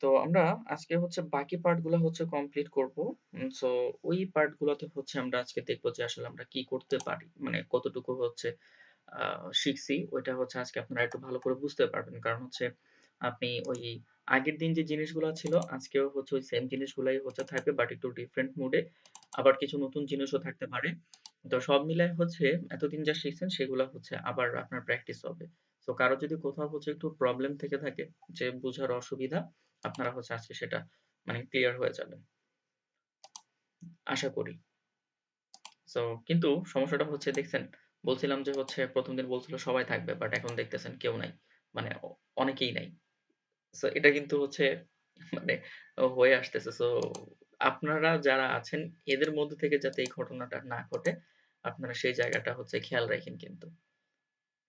তো আমরা আজকে হচ্ছে বাকি পার্ট গুলা হচ্ছে কমপ্লিট করব। সো ওই পার্ট গুলাতে হচ্ছে আমরা আজকে দেখবো যে আসলে আমরা কি করতে পারি, মানে কতটুকু হচ্ছে শিখছি ওইটা হচ্ছে আজকে আপনারা একটু ভালো করে বুঝতে পারবেন। কারণ হচ্ছে আপনি ওই আগের দিন যে জিনিসগুলা ছিল আজকেও হচ্ছে ওই সেম জিনিসগুলাই হচ্ছে থাকবে, বাট একটু ডিফারেন্ট মুডে। আবার কিছু নতুন জিনিসও থাকতে পারে। তো সব মিলায় হচ্ছে এতদিন যা শিখছেন সেগুলা হচ্ছে আবার আপনার প্র্যাকটিস হবে। তো কারো যদি কোথাও হচ্ছে একটু প্রবলেম থেকে থাকে, যে বোঝার অসুবিধা, আপনারা হচ্ছে আজকে সেটা মানে ক্লিয়ার হয়ে যাবে আশা করি। সো কিন্তু সমস্যাটা হচ্ছে দেখছেন, বলছিলাম যে হচ্ছে প্রথম দিন বলছিল সবাই থাকবে, বাট এখন দেখতেছেন কেউ নাই, মানে অনেকেই নাই। সো এটা কিন্তু হচ্ছে মানে হয়ে আসতেছে। সো আপনারা যারা আছেন এদের মধ্যে থেকে যাতে এই ঘটনাটা না ঘটে, আপনারা সেই জায়গাটা হচ্ছে খেয়াল রাখেন কিন্তু।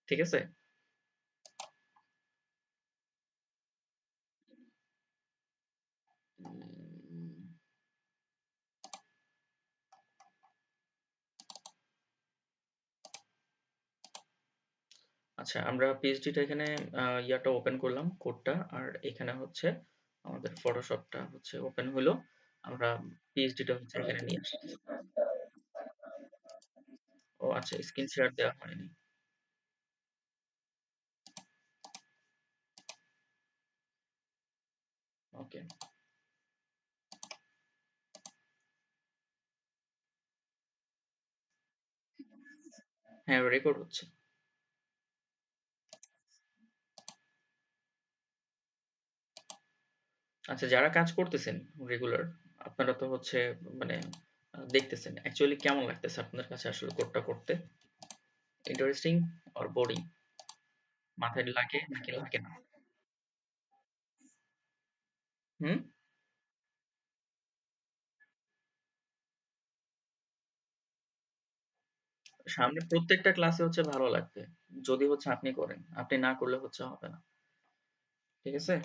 ঠিক আছে? উম, আচ্ছা, আমরা পিএইচডিটা এখানে ইয়াটা ওপেন করলাম, কোডটা। আর এখানে হচ্ছে আমাদের ফটোশপটা হচ্ছে ওপেন হলো। আমরা পিএইচডিটা হচ্ছে এখানে নিয়ে আসি। ও আচ্ছা, স্ক্রিন শেয়ার দেওয়া হয়নি। ওকে। হ্যাঁ, রেকর্ড হচ্ছে। আচ্ছা, যারা কাজ করতেছেন রেগুলার, আপনারা তো হচ্ছে মানে দেখতেছেন অ্যাকচুয়ালি কেমন লাগতেছে আপনাদের কাছে আসলে কোডটা করতে? Interesting or boring? মাথায় লাগে নাকি লাগে না? হুম? সামনে প্রত্যেকটা ক্লাসে হচ্ছে ভালো লাগবে যদি হচ্ছে আপনি করেন, আপনি না করলে হচ্ছে হবে না। ঠিক আছে?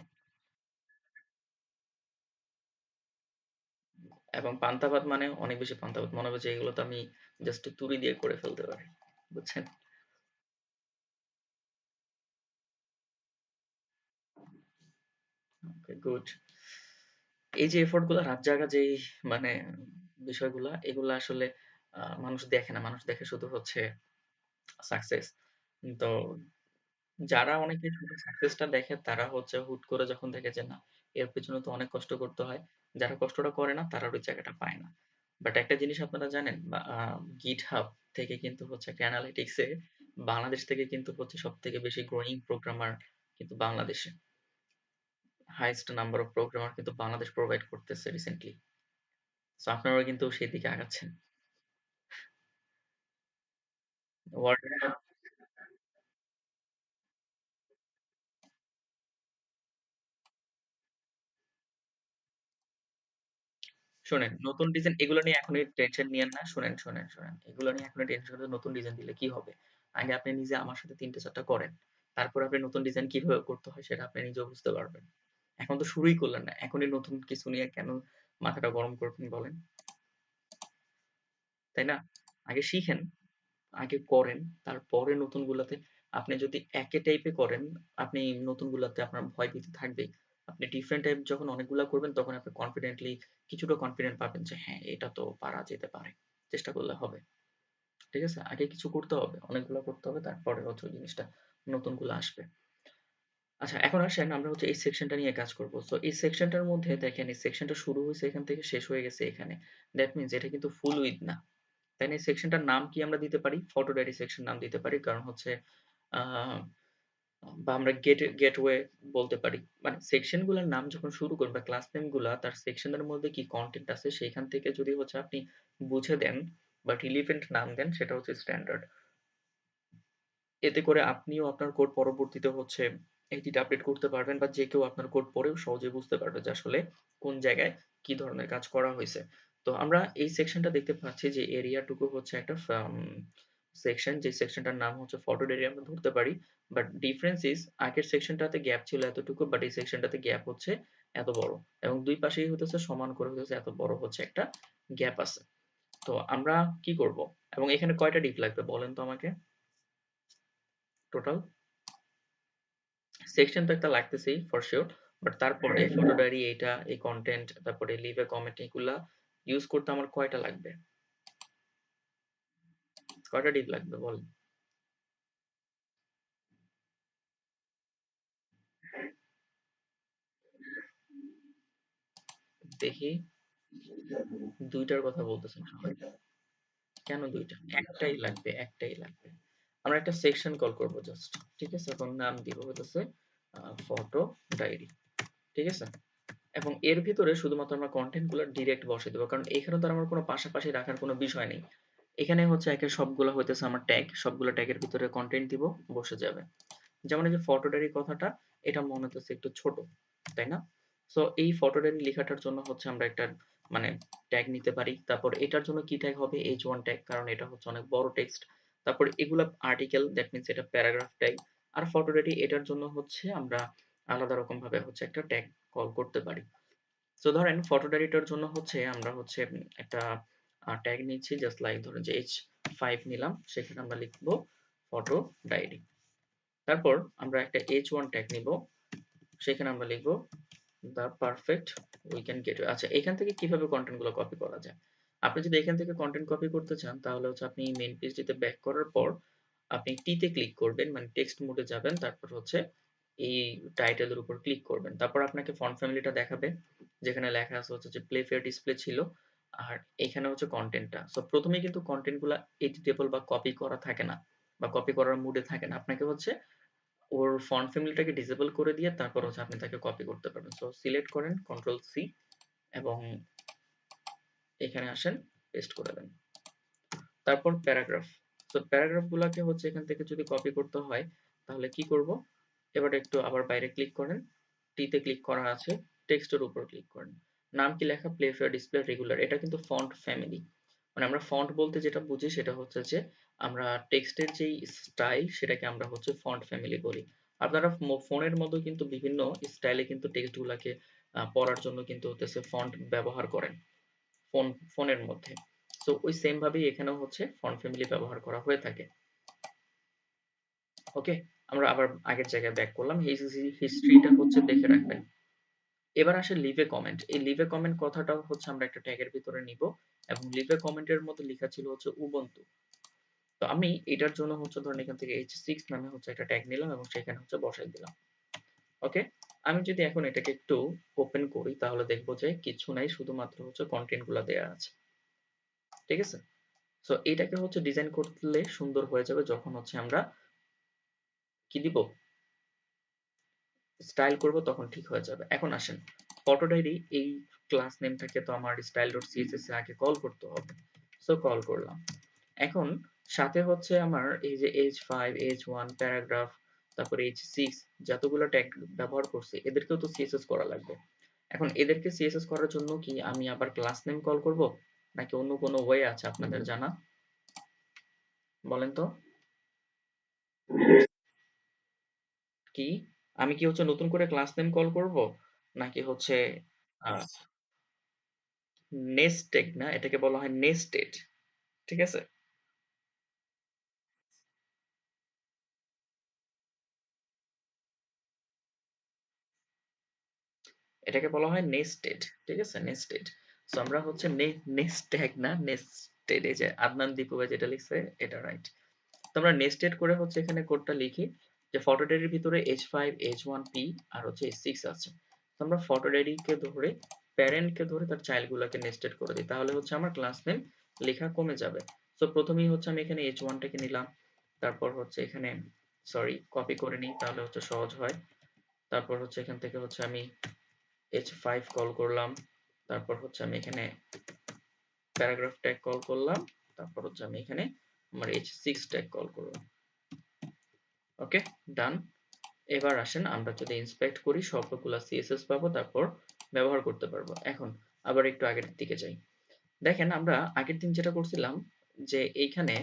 এবং পান্তা ভাত মানে অনেক বেশি পান্তা ভাত, মনে হবে যে এগুলো তো আমি জাস্ট তুড়ি দিয়ে করে ফেলতে পারি। বুঝছেন? ওকে, গুড। এই যে এফোর্ট গুলা, রাত জাগা যেই মানে বিষয়গুলা, এগুলা আসলে মানুষ দেখে না, মানুষ দেখে শুধু হচ্ছে সাকসেস। তো যারা অনেকে শুধু সাকসেসটা দেখে তারা হচ্ছে হুট করে যখন দেখে যে না, এর পেছনে তো অনেক কষ্ট করতে হয়, যারা কষ্টটা করে না তারা ওই জায়গাটা পায় না। বাট একটা জিনিস আপনারা জানেন, গিট হাব থেকে কিন্তু হচ্ছে একটা অ্যানালিটিক্সে বাংলাদেশ থেকে কিন্তু হচ্ছে সব থেকে বেশি গ্রোয়িং প্রোগ্রামার কিন্তু বাংলাদেশে, হাইয়েস্ট নাম্বার অফ প্রোগ্রামার কিন্তু বাংলাদেশ প্রোভাইড করতেছে রিসেন্টলি। সো আপনারাও কিন্তু সেই দিকে আগাচ্ছেন। ওয়ার্ল্ড, শোনেন, নতুন ডিজাইন এগুলো নিয়ে এখনই টেনশন নিয়েন না। শোনেন, শোনেন, শোনেন, এগুলো নিয়ে এখনই টেনশন করে নতুন ডিজাইন দিলে কি হবে? আগে আপনি নিজে আমার সাথে ৩-৪টা করেন। তারপর আপনি নতুন ডিজাইন কিভাবে করতে হয় সেটা আপনি নিজেও বুঝতে পারবেন। এখন তো শুরুই করলেন না। এখনই নতুন কিছু নিয়ে কেন মাথাটা গরম করবেন বলেন? তাই না? আগে শিখেন, আগে করেন, তারপরে নতুনগুলাতে আপনি যদি একই টাইপে করেন, আপনি নতুনগুলাতে আপনার ভয়-ভীতি থাকবেই। আপনি ডিফারেন্ট টাইপ যখন অনেকগুলা করবেন তখন আপনি কনফিডেন্টলি কিছুটা কনফিডেন্ট পাবেন যে হ্যাঁ, এটা তো পারা যেতে পারে। চেষ্টা করলে হবে। ঠিক আছে? আগে কিছু করতে হবে, অনেকগুলা করতে হবে, তারপরে হচ্ছে ওই জিনিসটা নতুনগুলা আসবে। আচ্ছা, এখন আসেন আমরা হচ্ছে এই সেকশনটা নিয়ে কাজ করব। সো এই সেকশনটার মধ্যে দেখেন, এই সেকশনটা শুরু হইছে এখান থেকে, শেষ হয়ে গেছে এখানে। দ্যাট মিনস এটা কিন্তু ফুল উইডথ না। তাই না? এই সেকশনটার নাম কি আমরা দিতে পারি? ফটো ডায়েরি সেকশন নাম দিতে পারি। কারণ হচ্ছে আহ বা আমরা গেটওয়ে বলতে পারি। মানে সেকশন গুলার নাম যখন শুরু করবেন বা ক্লাস নেম গুলা তার সেকশনের মধ্যে কি কনটেন্ট আছে সেখান থেকে যদি হচ্ছে আপনি বুঝে দেন বা রিলিভেন্ট নাম দেন, সেটা হচ্ছে স্ট্যান্ডার্ড। এতে করে আপনিও আপনার কোড পরবর্তীতে হচ্ছে এডিট আপডেট করতে পারবেন, বা যে কেউ আপনার কোড পড়েও সহজে বুঝতে পারবে যে আসলে কোন জায়গায় কি ধরনের কাজ করা হয়েছে। তো আমরা এই সেকশনটা দেখতে পাচ্ছি যে এরিয়াটুকু হচ্ছে একটা সেকশন, যে সেকশনটার নাম হচ্ছে ফটো এরিয়া আমরা ধরতে পারি। বাট ডিফারেন্স ইজ, আগের সেকশনটাতে গ্যাপ ছিল এতটুকু, বাট এই সেকশনটাতে গ্যাপ হচ্ছে এত বড়, এবং দুই পাশেই হতেছে সমান করে হতেছে এত বড় হচ্ছে একটা গ্যাপ আছে। তো আমরা কি করব, এবং এখানে কয়টা ডিপ লাগবে বলেন তো আমাকে টোটাল? সেকশন তো একটা লাগতেছেই ফর শিওর। বাট তারপরে ফটো ডায়েরি এটা এই কন্টেন্ট তারপরে লিভ এ কমেন্ট এগুলা ইউজ করতে আমার কয়টা লাগবে, কয়টা ডিপ লাগবে বল? দেখি, দুইটার কথা বলতেছেন সবাই, কেন দুইটা? একটাই লাগবে, একটাই লাগবে। আমরা একটা সেকশন কল করব জাস্ট, ঠিক আছে? এখন নাম দিব হচ্ছে ফটো ডায়েরি, ঠিক আছে? এবং এর ভিতরে শুধুমাত্র আমরা কন্টেন্ট গুলো ডিরেক্ট বসে দেবো, কারণ এখানে তো আমার কোনো পাশাপাশি রাখার কোনো বিষয় নেই। এখানে হচ্ছে একে সবগুলো হইতেছে আমার ট্যাগ, সবগুলো ট্যাগের ভিতরে কন্টেন্ট দিব, বসে যাবে। যেমন এই যে ফটো ডায়েরি কথাটা, এটা মনে হচ্ছে একটু ছোট, তাই না? সো এই ফটো ডায়েরি লেখাটার জন্য হচ্ছে আমরা একটা মানে ট্যাগ নিতে পারি। তারপর এটার জন্য কি ট্যাগ হবে? H1 ট্যাগ, কারণ এটা হচ্ছে অনেক বড় টেক্সট। তারপর এগুলা আর্টিকেল, দ্যাট মিনস এটা প্যারাগ্রাফ ট্যাগ। আর ফটো ডায়েরি এটার জন্য হচ্ছে আমরা আলাদা রকম ভাবে হচ্ছে একটা ট্যাগ কল করতে পারি। সো ধরেন ফটো ডায়েরিটার জন্য হচ্ছে আমরা হচ্ছে একটা ট্যাগ নিচ্ছি, জাস্ট লাইক ধরেন যে H5 নিলাম, সেখানে আমরা লিখবো ফটো ডায়েরি। তারপর আমরা একটা H1 ট্যাগ নিব, সেখানে আমরা লিখবো দ্য পারফেক্ট উইকেন্ড গেটওয়ে। আচ্ছা, এখান থেকে কিভাবে কন্টেন্ট গুলো কপি করা যায়? আপনি যদি এখান থেকে কন্টেন্ট কপি করতে চান, তাহলে হচ্ছে আপনি মেইন পেজটিতে ব্যাক করার পর আপনি টিতে ক্লিক করবেন, মানে টেক্সট মোডে যাবেন, তারপর হচ্ছে এই টাইটেলের উপর ক্লিক করবেন। তারপর আপনাকে ফন্ট ফ্যামিলিটা দেখাবে, যেখানে লেখা আছে হচ্ছে যে প্লে ফেয়ার ডিসপ্লে ছিল, আর এখানে হচ্ছে কন্টেন্টটা। সো প্রথমে কিন্তু কন্টেন্ট গুলা এডিটেবল বা কপি করা থাকে না, বা কপি করার মুডে থাকে না। আপনাকে হচ্ছে ওর ফন্ট ফ্যামিলিটাকে ডিসেবল করে দিয়ে তারপর হচ্ছে আপনি তাকে কপি করতে পারবেন। সো সিলেক্ট করেন কন্ট্রোল সি এবং এখানে আসেন, পেস্ট করে দেন। তারপর প্যারাগ্রাফ। তো প্যারাগ্রাফ গুলাকে হচ্ছে এখান থেকে যদি কপি করতে হয়, তাহলে কি করব? এবার একটু আবার বাইরে ক্লিক করেন, টিতে ক্লিক করা আছে, টেক্সটের উপর ক্লিক করেন। নাম কি লেখা? Play fair display regular. এটা কিন্তু ফন্ট ফ্যামিলি। মানে আমরা ফন্ট বলতে যেটা বুঝি সেটা হচ্ছে যে আমরা টেক্সটের যেই স্টাইল সেটাকে আমরা হচ্ছে ফন্ট ফ্যামিলি বলি। আপনারা ফোনের মধ্যে কিন্তু বিভিন্ন স্টাইলে কিন্তু টেক্সট গুলাকে পড়ার জন্য কিন্তু হতেছে ফন্ট ব্যবহার করেন ফোনের মধ্যে। সো ওই সেম ভাবেই এখানেও হচ্ছে ফন্ট ফ্যামিলি ব্যবহার করা হয়ে থাকে। ওকে, আমরা আবার আগের জায়গায় ব্যাক করলাম, এই হিস্ট্রিটা হচ্ছে দেখে রাখবেন। এবার আসে লিভ এ কমেন্ট। এই লিভ এ কমেন্ট কথাটাও হচ্ছে আমরা একটা ট্যাগের ভিতরে নিব, এবং লিভ এ কমেন্টের মধ্যে লেখা ছিল হচ্ছে উবুন্টু। তো আমি এটার জন্য হচ্ছে ধরেন এখান থেকে H6 নামে হচ্ছে একটা ট্যাগ নিলাম এবং সেখানে হচ্ছে বসাই দিলাম। ওকে, আমি যদি এখন এটাকে একটু ওপেন করি, তাহলে দেখবো যে কিছু নাই, শুধুমাত্র হচ্ছে কন্টেন্ট গুলা দেয়া আছে, ঠিক আছে? সো এটাকে হচ্ছে ডিজাইন করলে সুন্দর হয়ে যাবে যখন হচ্ছে আমরা কি দিব, স্টাইল করব, তখন ঠিক হয়ে যাবে। এখন আসেন ফটো ডায়েরি, এই ক্লাস নেমটাকে তো আমার style.css এ আগে কল করতে হবে। সো কল করলাম। এখন সাথে হচ্ছে আমার এই যে H5, H1, প্যারাগ্রাফ, তারপর H6, যতগুলো ট্যাগ ব্যবহার করছি এদেরকেও তো CSS করা লাগবে। এখন এদেরকে CSS করার জন্য কি আমি আবার ক্লাস নেম কল করব, নাকি অন্য কোনো ওয়ে আছে আপনাদের জানা? বলেন তো। কি, আমি কি হচ্ছে নতুন করে ক্লাস নেম কল করব, নাকি হচ্ছে নেস্টেড? না, এটাকে বলা হয় নেস্টেড, ঠিক আছে? এটাকে বলা হয় নেস্টেড, ঠিক আছে? নেস্টেড। সো আমরা হচ্ছে নেস্ট ট্যাগ না, নেস্টেড, এই যে আদনান দীপু ভাই যেটা লিখছে এটা রাইট। তো আমরা নেস্টেড করে হচ্ছে এখানে কোডটা লিখি, যে ফটো ডায়েরির ভিতরে H5, H1P আর হচ্ছে H6 আছে। তো আমরা ফটো ডায়েরিকে ধরে, প্যারেন্টকে ধরে তার চাইল্ড গুলাকে নেস্টেড করে দিই, তাহলে হচ্ছে আমার ক্লাস নেম লেখা কমে যাবে। তো প্রথমেই হচ্ছে আমি এখানে H1 টাকে নিলাম, তারপর হচ্ছে এখানে সরি কপি করে নিই, তাহলে হচ্ছে সহজ হয়। তারপর হচ্ছে এখান থেকে হচ্ছে আমি H5 কল করলাম, তারপর হচ্ছে আমি এখানে প্যারাগ্রাফ ট্যাগ কল করলাম, তারপর হচ্ছে আমি এখানে আমার H6 ট্যাগ কল করলাম। ওকে, ডান। এবার আসেন আমরা যদি ইন্সপেক্ট করি সবগুলা CSS পাবো, তারপর ব্যবহার করতে পারবো। এখন আবার একটু আগের দিকে যাই। দেখেন আমরা আগের দিন যেটা করছিলাম, যে এইখানে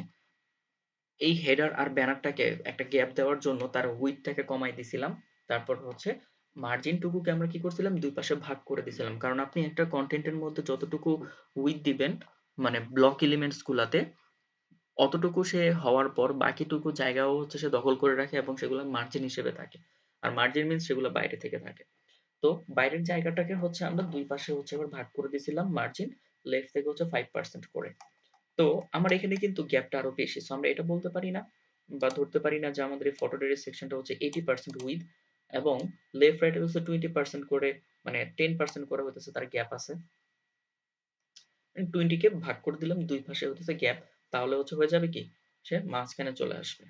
এই হেডার আর ব্যানারটাকে একটা গ্যাপ দেওয়ার জন্য তার উইডথটাকে কমাই দিছিলাম। তারপর হচ্ছে মার্জিন টুকুকে আমরা কি করছিলাম, দুই পাশে ভাগ করে দিছিলাম, কারণ আপনি একটা কন্টেন্টের মধ্যে যতটুকু উইডথ দিবেন, মানে ব্লক এলিমেন্টস গুলাতে, অতটুকু সে হওয়ার পর বাকিটুকু জায়গাও হচ্ছে সে দখল করে রাখে এবং সেগুলো মার্জিন হিসেবে থাকে। আর মার্জিন মিন্স সেগুলো বাইরে থেকে থাকে। তো বাইরের জায়গাটাকে হচ্ছে আমরা দুই পাশে হচ্ছে এবার ভাগ করে দিয়েছিলাম মার্জিন লেফট থেকে হচ্ছে 5% করে। তো আমার এখানে কিন্তু গ্যাপটা আরো বেশি, সো আমরা এটা বলতে পারি না বা ধরতে পারি না যে আমাদের এই ফটো ডেটের সেকশনটা হচ্ছে 80% উইথ এবং লেফট রাইট হচ্ছে 20% করে, মানে 10% করে হইতেছে তার গ্যাপ আছে। 20 কে ভাগ করে দিলাম, দুই পাশে হইতেছে গ্যাপ, তাহলে হচ্ছে হয়ে যাবে কি সে মাঝখানে চলে আসবে।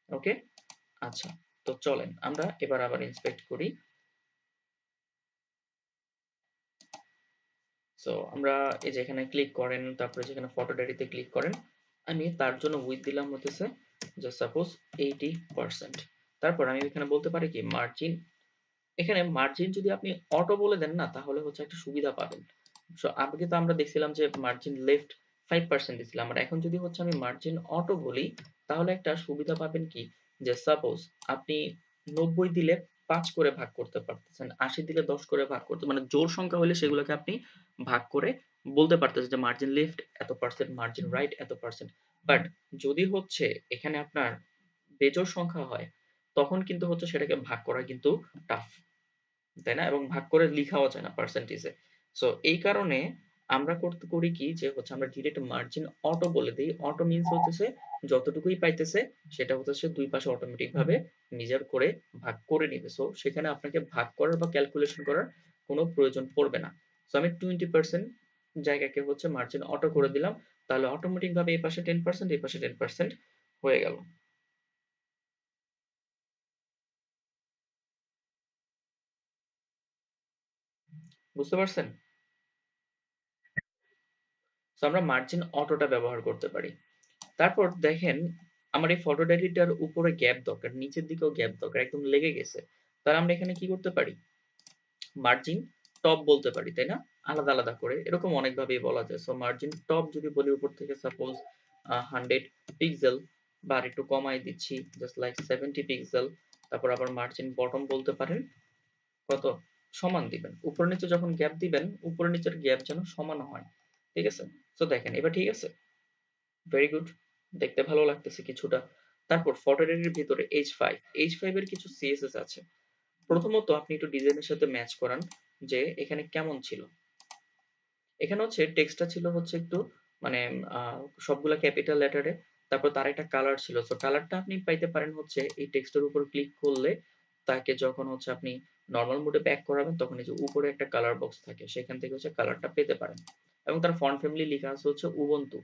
ওকে, আচ্ছা, তো চলেন আমরা এবার আবার ইন্সপেক্ট করি। সো আমরা এই যে এখানে ক্লিক করেন, তারপরে যেখানে ফটো ডায়েরিতে ক্লিক করেন, আমি তার জন্য উইথ দিলাম হতেছে যে সাপোজ 80%। তারপর আমি এখানে বলতে পারি কি মার্জিন, এখানে মার্জিন যদি আপনি অটো বলে দেন না তাহলে হচ্ছে একটা সুবিধা পাবেন। সো আগে তো আমরা দেখছিলাম যে মার্জিন লেফট 5% দিছিলাম, আর এখন যদি হচ্ছে আমি মার্জিন অটো বলি তাহলে একটা সুবিধা পাবেন কি, যে সাপোজ আপনি 90 দিলে 5 করে ভাগ করতে পারতেছেন, 80 দিলে 10 করে ভাগ করতে, মানে জোড় সংখ্যা হলে সেগুলোকে আপনি ভাগ করে বলতে পারতেছেন যে মার্জিন লেফট এত পার্সেন্ট, মার্জিন রাইট এত পার্সেন্ট। বাট যদি হচ্ছে এখানে আপনার বেজোড় সংখ্যা হয় তখন কিন্তু হচ্ছে সেটাকে ভাগ করা কিন্তু টাফ, তাই না? এবং ভাগ করে লিখাও যায় না পার্সেন্টেজে। সো এই কারণে আমরা করতে করি কি যে হচ্ছে আমরা ডিরেক্ট মার্জিন অটো বলে দেই। অটো মিন্স হচ্ছে যতটুকুই পাইতেছে সেটা হচ্ছে দুই পাশে অটোমেটিক ভাবে নিজের করে ভাগ করে নিবে। সো সেখানে আপনাকে ভাগ করার বা ক্যালকুলেশন করার কোনো প্রয়োজন পড়বে না। সো আমি 20% জায়গাকে হচ্ছে মার্জিন অটো করে দিলাম, তাহলে অটোমেটিক ভাবে এই পাশে 10% এই পাশে 10% হয়ে গেল। বুঝতে পারছেন? সো আমরা মার্জিন অটোটা ব্যবহার করতে পারি। তারপর দেখেন আমার এই ফটো ডায়েরিটার উপরে গ্যাপ দরকার, নিচের দিকেও গ্যাপ দরকার, একদম লেগে গেছে। তাহলে আমরা এখানে কি করতে পারি, মার্জিন টপ বলতে পারি, তাই না? আলাদা আলাদা করে এরকম অনেক ভাবেই বলা যায়। সো মার্জিন টপ যদি বলি উপর থেকে সাপোজ 100 পিক্সেল, বা আর একটু কমাই দিচ্ছি জাস্ট লাইক 70 পিক্সেল। তারপর আবার মার্জিন বটম বলতে পারেন কত, সমান দিবেন। উপর নিচে যখন গ্যাপ দিবেন উপর নিচের গ্যাপ যেন সমান হয়, ঠিক আছে? সো দেখেন এবার ঠিক আছে, ভেরি গুড, দেখতে ভালো লাগতেছে কিছুটা। তারপর ফটোডের ভিতরে H5 এর কিছু সিএসএস আছে। প্রথমত আপনি একটু ডিজাইনের সাথে ম্যাচ করান যে এখানে কেমন ছিল। এখানে হচ্ছে টেক্সটটা ছিল হচ্ছে একটু মানে সবগুলা ক্যাপিটাল লেটারে, তারপর তার একটা কালার ছিল। সো কালারটা আপনি পাইতে পারেন হচ্ছে এই টেক্সটের উপর ক্লিক করলে, তাকে যখন হচ্ছে আপনি নর্মাল মোডে ব্যাক করাবেন তখন এই যে উপরে একটা কালার বক্স থাকে সেখান থেকে হচ্ছে কালারটা পেতে পারেন। এবং তার ফন্ট ফ্যামিলি লেখা আছে হচ্ছে উবুন্টু,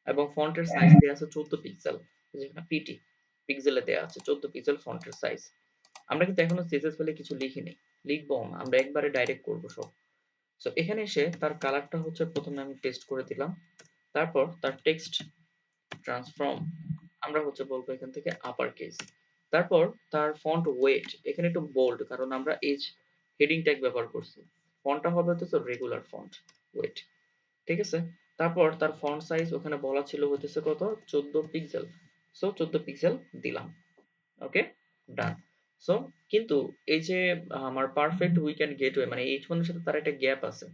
এবং ফন্টের সাইজ দেয়া আছে 14 পিক্সেল, যেখানে পিটি পিক্সেলে দেয়া আছে 14 পিক্সেল ফন্টের সাইজ। আমরা কিন্তু এখনো সিএসএস ফেলে কিছু লিখিনি, লিখবো না, আমরা একবারে ডাইরেক্ট করব সব। সো এখানে এসে তার কালারটা হচ্ছে প্রথমে আমি পেস্ট করে দিলাম, তারপর তার টেক্সট ট্রান্সফর্ম আমরা হচ্ছে বলবো এখান থেকে আপার কেস। তারপর তার ফন্ট ওয়েট এখানে একটু বোল্ড, কারণ আমরা এজ হেডিং ট্যাগ ব্যবহার করছি। ফন্টটা হবে হচ্ছে রেগুলার ফন্ট ওয়েট, ঠিক আছে? তারপর তার ফন্ট সাইজ ওখানে বলা ছিল হতেছে কত, 14 পিক্সেল। সো 14 পিক্সেল দিলাম। ওকে, ডান। সো কিন্তু এই যে আমার পারফেক্ট উইকেন্ড গেটওয়ে মানে H1 এর সাথে তার একটা গ্যাপ আছে।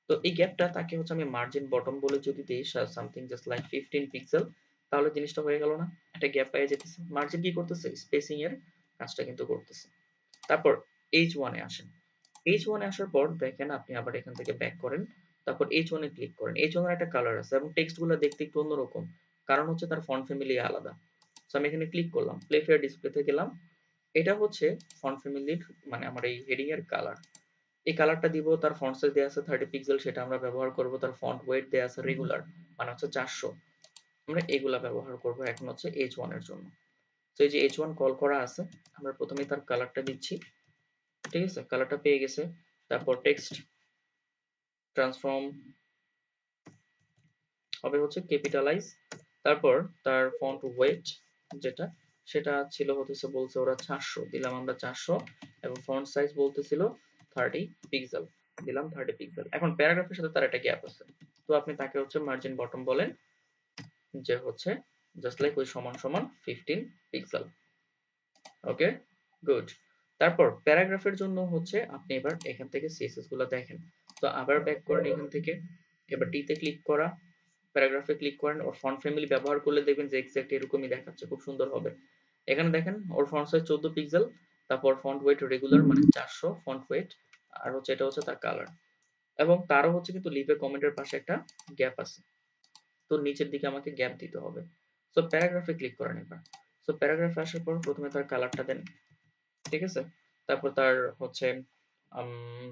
তো এই গ্যাপটা তাকে হচ্ছে আমি মার্জিন বটম বলে যদি দেই সামথিং জাস্ট লাইক 15 পিক্সেল, তাহলে জিনিসটা হয়ে গেল না? একটা গ্যাপ পেয়ে যেতেছে। মার্জিন কি করতেছে, স্পেসিং এর কাজটা কিন্তু করতেছে। তারপর H1 এ আসেন। H1 এ আসার পর দেখেন আপনি আবার এখান থেকে ব্যাক করেন, তারপর H1 এ ক্লিক করেন। H1 এর একটা কালার আছে এবং টেক্সট গুলো দেখতে একটু অন্যরকম, কারণ হচ্ছে তার ফন্ট ফ্যামিলি আলাদা। সো আমি এখানে ক্লিক করলাম, প্লে ফেয়ার ডিসপ্লেতে গেলাম, এটা হচ্ছে ফন্ট ফ্যামিলির মানে আমার এই হেডিং এর কালার। এই কালারটা দিব, তার ফন্ট সাইজ দেয়া আছে 30 পিক্সেল, সেটা আমরা ব্যবহার করব। তার ফন্ট ওয়েট দেয়া আছে রেগুলার মানে হচ্ছে 400, আমরা এগুলা ব্যবহার করব এখন হচ্ছে H1 এর জন্য। তো এই যে H1 কল করা আছে, আমরা প্রথমে তার কালারটা দিচ্ছি, ঠিক আছে? কালারটা পেয়ে গেছে। তারপর টেক্সট ট্রান্সফর্ম হবে হচ্ছে ক্যাপিটালাইজ, তারপর তার ফন্ট ওয়েট যেটা সেটা ছিল হতেছে বলছে ওরা 400, দিলাম আমরা 400, এবং ফন্ট সাইজ বলতেছিল 30 পিক্সেল, দিলাম 30 পিক্সেল। এখন প্যারাগ্রাফের সাথে তার একটা গ্যাপ আছে, তো আপনি তাকে হচ্ছে মার্জিন বটম বলেন যে হচ্ছে জাস্ট লাইক ওই সমান সমান 15 পিক্সেল। ওকে, গুড। তারপর প্যারাগ্রাফের জন্য হচ্ছে আপনি এবার এখান থেকে সিএসএস গুলো দেখেন। তো আবার ব্যাক করেন এখান থেকে, এবার টি তে ক্লিক করা, প্যারাগ্রাফে ক্লিক করেন, ওর ফন্ট ফ্যামিলি ব্যবহার করলে দেখবেন যে এক্সাক্ট এরকমই দেখাচ্ছে, খুব সুন্দর হবে। এখানে দেখেন ওর ফন্ট সাইজ 14 পিক্সেল, তারপর ফন্ট ওয়েট রেগুলার মানে 400 ফন্ট ওয়েট, আর হচ্ছে এটা হচ্ছে তার কালার, এবং তারও হচ্ছে কিন্তু লিভ এ কমেন্টের পাশে একটা গ্যাপ আছে, তো নিচের দিকে আমাকে গ্যাপ দিতে হবে। সো প্যারাগ্রাফে ক্লিক করেন এবার। সো প্যারাগ্রাফে আসার পর প্রথমে তার কালারটা দেন, ঠিক আছে? তারপর তার হচ্ছে উম,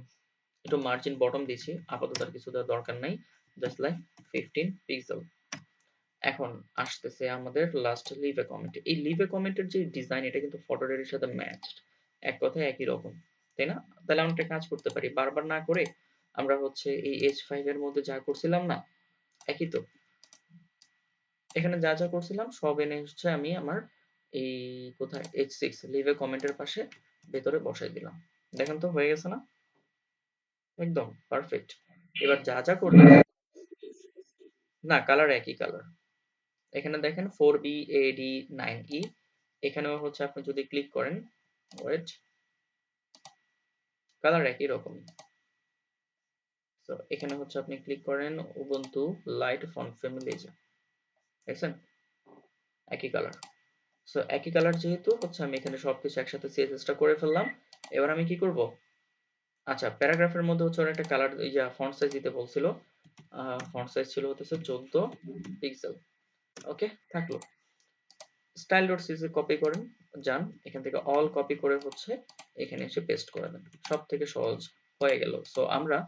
একটু মার্জিন বটম দিছি, আপাতত আর কিছু দেওয়ার দরকার নাই, জাস্ট লাইক 15 পিক্সেল। এখন আসতেছে আমাদের লাস্ট লিভ এ কমেন্ট। এই লিভ এ কমেন্টের যে ডিজাইন, এটা কিন্তু ফটোডের সাথে ম্যাচড, এক কথায় একই রকম, তাই না? তাহলে আমরা একটা কাজ করতে পারি, বারবার না করে আমরা হচ্ছে এই H5 এর মধ্যে যা করছিলাম না, একই তো, এখানে যা যা করছিলাম সব এনে হচ্ছে আমি আমার এই কোথায় H6 লিভ এ কমেন্টের পাশে ভেতরে বসাই দিলাম। দেখেন তো হয়ে গেছে না? একদম পারফেক্ট। এবার যা যা করবেন, না কালার একই কালার, এখানে দেখেন 4BAD9E, এখানেও হচ্ছে আপনি যদি ক্লিক করেন, ওয়েট, কালার একই রকম। তো এখানে হচ্ছে আপনি ক্লিক করেন উবুন্টু লাইট ফন্ট ফ্যামিলি, দেখছেন একই কালার। সো একই কালার যেহেতু হচ্ছে আমি এখানে সবকিছু একসাথে সিএসএসটা করে ফেললাম। এবার আমি কি করব, আচ্ছা প্যারাগ্রাফের মধ্যে হচ্ছে ওরা একটা কালার ইয়া ফন্ট সাইজ দিতে বলছিল, ফন্ট সাইজ ছিল হচ্ছে 14 পিক্সেল। ওকে থাকলো। স্টাইল ডট সিএসএস কপি করেন, যান এখান থেকে অল কপি করে হচ্ছে এখানে এসে পেস্ট করে দেন, সব থেকে সহজ হয়ে গেল। সো আমরা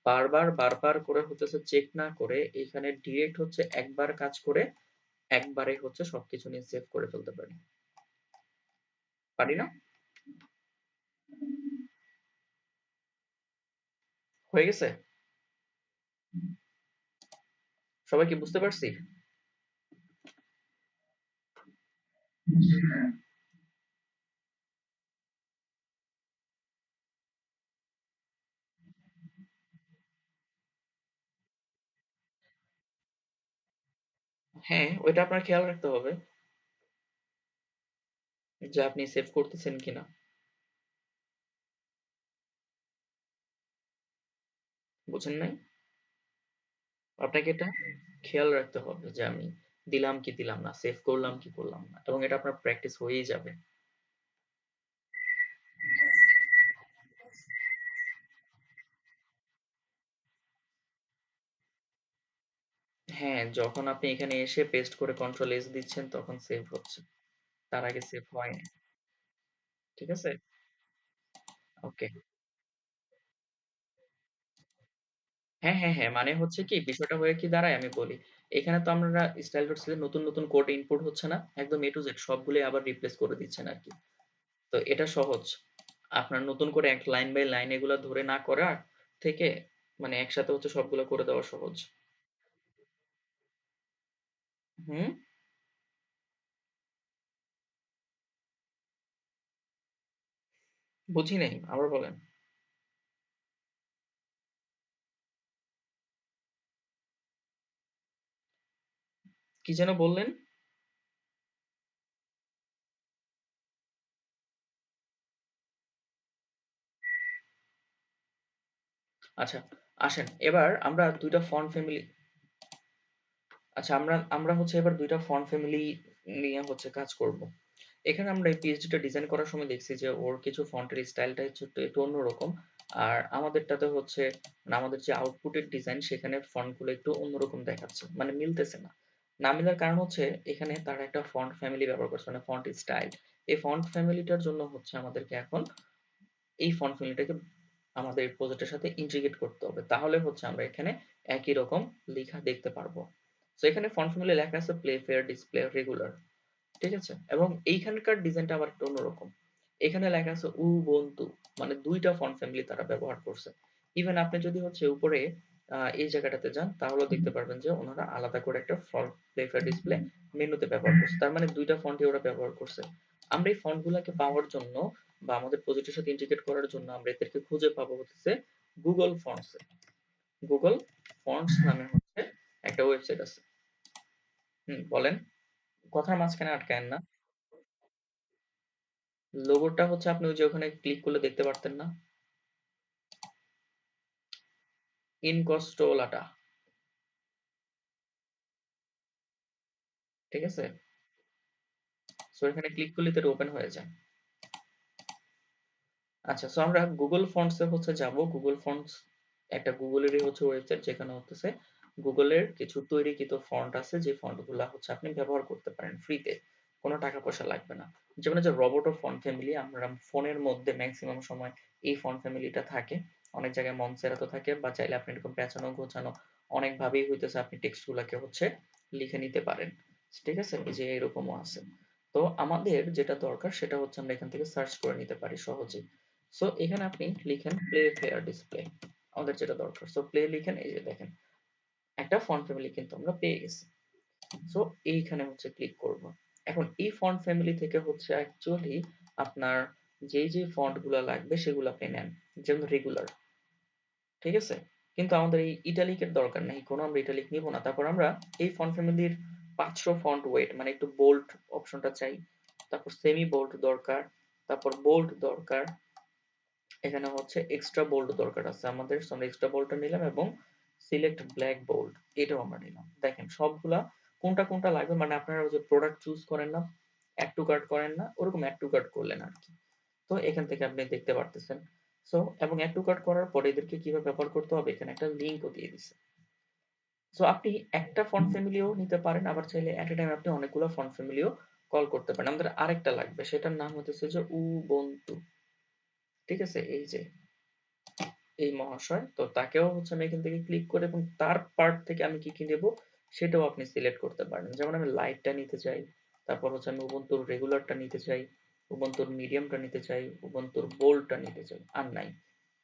বারবার বারবার করে হচ্ছে চেক না করে এখানে ডিরেক্ট হচ্ছে একবার কাজ করে একবারে হচ্ছে সবকিছু নিয়ে সেভ করে ফেলতে পারি, পারি না? হয়ে গেছে? সবাই কি বুঝতে পারছি? হ্যাঁ, ওইটা আপনার খেয়াল রাখতে হবে যে আপনি সেভ করতেছেন কিনা। বুঝেন নাই? আপনাকে এটা খেয়াল রাখতে হবে যে আমি দিলাম কি দিলাম না, সেভ করলাম কি করলাম না, এবং এটা আপনার প্র্যাকটিস হয়েই যাবে। হ্যাঁ, যখন আপনি এখানে এসে পেস্ট করে কন্ট্রোল এস দিচ্ছেন তখন সেভ হচ্ছে, তার আগে সেভ হয়নি। ঠিক আছে? ওকে। হ্যাঁ, হ্যাঁ, হ্যাঁ, মানে হচ্ছে কি বিষয়টা হয়ে কি দাঁড়ায় আমি বলি। এখানে তো আমরা স্টাইল ডট সি নতুন নতুন কোড ইনপুট হচ্ছে না, একদম এ টু জেড সবগুলোই আবার রিপ্লেস করে দিচ্ছেন আর কি। তো এটা সহজ, আপনার নতুন করে এক লাইন বাই লাইন এগুলা ধরে না করার থেকে মানে একসাথে হচ্ছে সবগুলো করে দেওয়া সহজ। হুম, বুঝি নাই, আবার বলেন। কি যেন বললেন? আচ্ছা, আসেন এবার আমরা দুইটা ফন্ট ফ্যামিলি, আচ্ছা আমরা আমরা হচ্ছে এবার দুইটা ফন্ট ফ্যামিলি নিয়ে হচ্ছে কাজ করব। এখানে আমরা এই পিএইচডিটা ডিজাইন করার সময় দেখছি যে ওর কিছু ফন্টের স্টাইলটা হচ্ছে একটু একটু অন্যরকম, আর আমাদেরটাতে হচ্ছে মানে আমাদের যে আউটপুটের ডিজাইন সেখানে ফন্টগুলো একটু অন্যরকম দেখাচ্ছে, মানে মিলতেছে না। না মিলার কারণ হচ্ছে এখানে তারা একটা ফন্ট ফ্যামিলি ব্যবহার করছে, মানে ফন্ট স্টাইল। এই ফন্ট ফ্যামিলিটার জন্য হচ্ছে আমাদেরকে এখন এই ফন্ট ফ্যামিলিটাকে আমাদের প্রজেক্টের সাথে ইন্টিগ্রেট করতে হবে, তাহলে হচ্ছে আমরা এখানে একই রকম লেখা দেখতে পারবো। তো এখানে ফন্ট ফ্যামিলি লেখা আছে প্লে ফেয়ার ডিসপ্লে রেগুলার, ঠিক আছে? এবং এইখানকার ডিজাইনটা আবার একটু অন্যরকম। এখানে লেখা আছে উবুন্টু, মানে দুইটা ফন্ট ফ্যামিলি তারা ব্যবহার করছে। ইভেন আপনি যদি হচ্ছে উপরে এই জায়গাটাতে যান তাহলেও দেখতে পারবেন যে ওনারা আলাদা করে একটা ফন্ট প্লেফার ডিসপ্লে মেনুতে ব্যবহার করছে, তার মানে দুইটা ফন্টই ওরা ব্যবহার করছে। আমরা এই ফন্ট গুলাকে পাওয়ার জন্য বা আমাদের প্রজেক্টের সাথে ইন্টিগ্রেট করার জন্য আমরা এদেরকে খুঁজে পাবো হচ্ছে গুগল ফন্টস। গুগল ফন্টস নামে হচ্ছে একটা ওয়েবসাইট আছে। হুম, বলেন, কথার মাঝখানে আটকায়েন না। লোগোটা হচ্ছে আপনি ওই যে ওখানে ক্লিক করলে দেখতে পারতেন না, ইনকস্টোলাটা, ঠিক আছে? সো এখানে ক্লিক করলে তো ওপেন হয়ে যায়। আচ্ছা, সো আমরা গুগল ফন্টস এ হচ্ছে যাব। গুগল ফন্টস একটা গুগলেরই হচ্ছে ওয়েবসাইট, যেখানে হচ্ছে গুগলের কিছু তৈরিকৃত ফন্ট আছে, যে ফন্ট গুলা হচ্ছে আপনি ব্যবহার করতে পারেন ফ্রিতে, কোনো টাকা পয়সা লাগবে না। যেমন যে রোবোটো ফন্ট ফ্যামিলি, আমরা ফোনের মধ্যে ম্যাক্সিমাম সময় এই ফন্ট ফ্যামিলিটা থাকে। অনেক জায়গায় মনসেরাতো থাকে, বা চাইলে আপনি এরকম পেঁচানো গোছানো অনেক ভাবেই হইতেছে আপনি টেক্সট গুলাকে হচ্ছে লিখে নিতে পারেন। ঠিক আছে, এই যে এরকমও আছে। তো আমাদের যেটা দরকার সেটা হচ্ছে আমরা এখান থেকে সার্চ করে নিতে পারি সহজেই। সো এখানে আপনি লিখেন প্লে ফেয়ার ডিসপ্লে, আমাদের যেটা দরকার। সো প্লে লিখেন, এই যে দেখেন একটা ফন্ট ফ্যামিলি কিন্তু আমরা পেয়ে গেছি। সো এইখানে হচ্ছে ক্লিক করব। এখন এই ফন্ট ফ্যামিলি থেকে হচ্ছে অ্যাকচুয়ালি আপনার যেই যে ফন্ট গুলা লাগবে সেগুলো আপনি নেন, যেমন রেগুলার। ঠিক আছে, কিন্তু আমাদের এই ইটালিকের দরকার নেই কোনো, আমরা ইটালিক নিব না। তারপর আমরা এই ফন্ট ফ্যামিলির 500 ফন্ট ওয়েট, মানে একটু বোল্ড অপশনটা চাই। তারপর সেমি বোল্ড দরকার, তারপর বোল্ড দরকার, এখানে হচ্ছে এক্সট্রা বোল্ড দরকার আছে আমাদের। সো আমরা এক্সট্রা বোল্ডটা নিলাম, এবং সিলেক্ট ব্ল্যাক বোল্ড এটাও আমরা নিলাম। দেখেন সবগুলা কোনটা কোনটা লাগবে, মানে আপনারা ওই যে প্রোডাক্ট চুজ করেন না, অ্যাড টু কার্ট করেন না, ওরকম অ্যাড টু কার্ট করলেন আর কি। তো এখান থেকে আপনি দেখতে পারতেছেন। সো এবং অ্যাড টু কার্ট করার পরে এদেরকে কিভাবে ব্যবহার করতে হবে, এখানে একটা লিঙ্কও দিয়ে দিছে। সো আপনি একটা ফন্ট ফ্যামিলিও নিতে পারেন, আবার চাইলে এট এ টাইম আপনি অনেকগুলো ফন্ট ফ্যামিলিও কল করতে পারেন। আমাদের আরেকটা লাগবে, সেটার নাম হতেছে যে উবুন্টু। ঠিক আছে, এই যে এই মহাশয়, তো তাকেও হচ্ছে আমি এখান থেকে ক্লিক করে, এবং তার পার্ট থেকে আমি কি কি নেব সেটাও আপনি সিলেক্ট করতে পারেন। যেমন আমি লাইটটা নিতে চাই, তারপর হচ্ছে আমি উবুন্তুর রেগুলারটা নিতে চাই, উবুন্তুর মিডিয়ামটা নিতে চাই, উবুন্তুর বোল্ডটা নিতে চাই, আর নাই।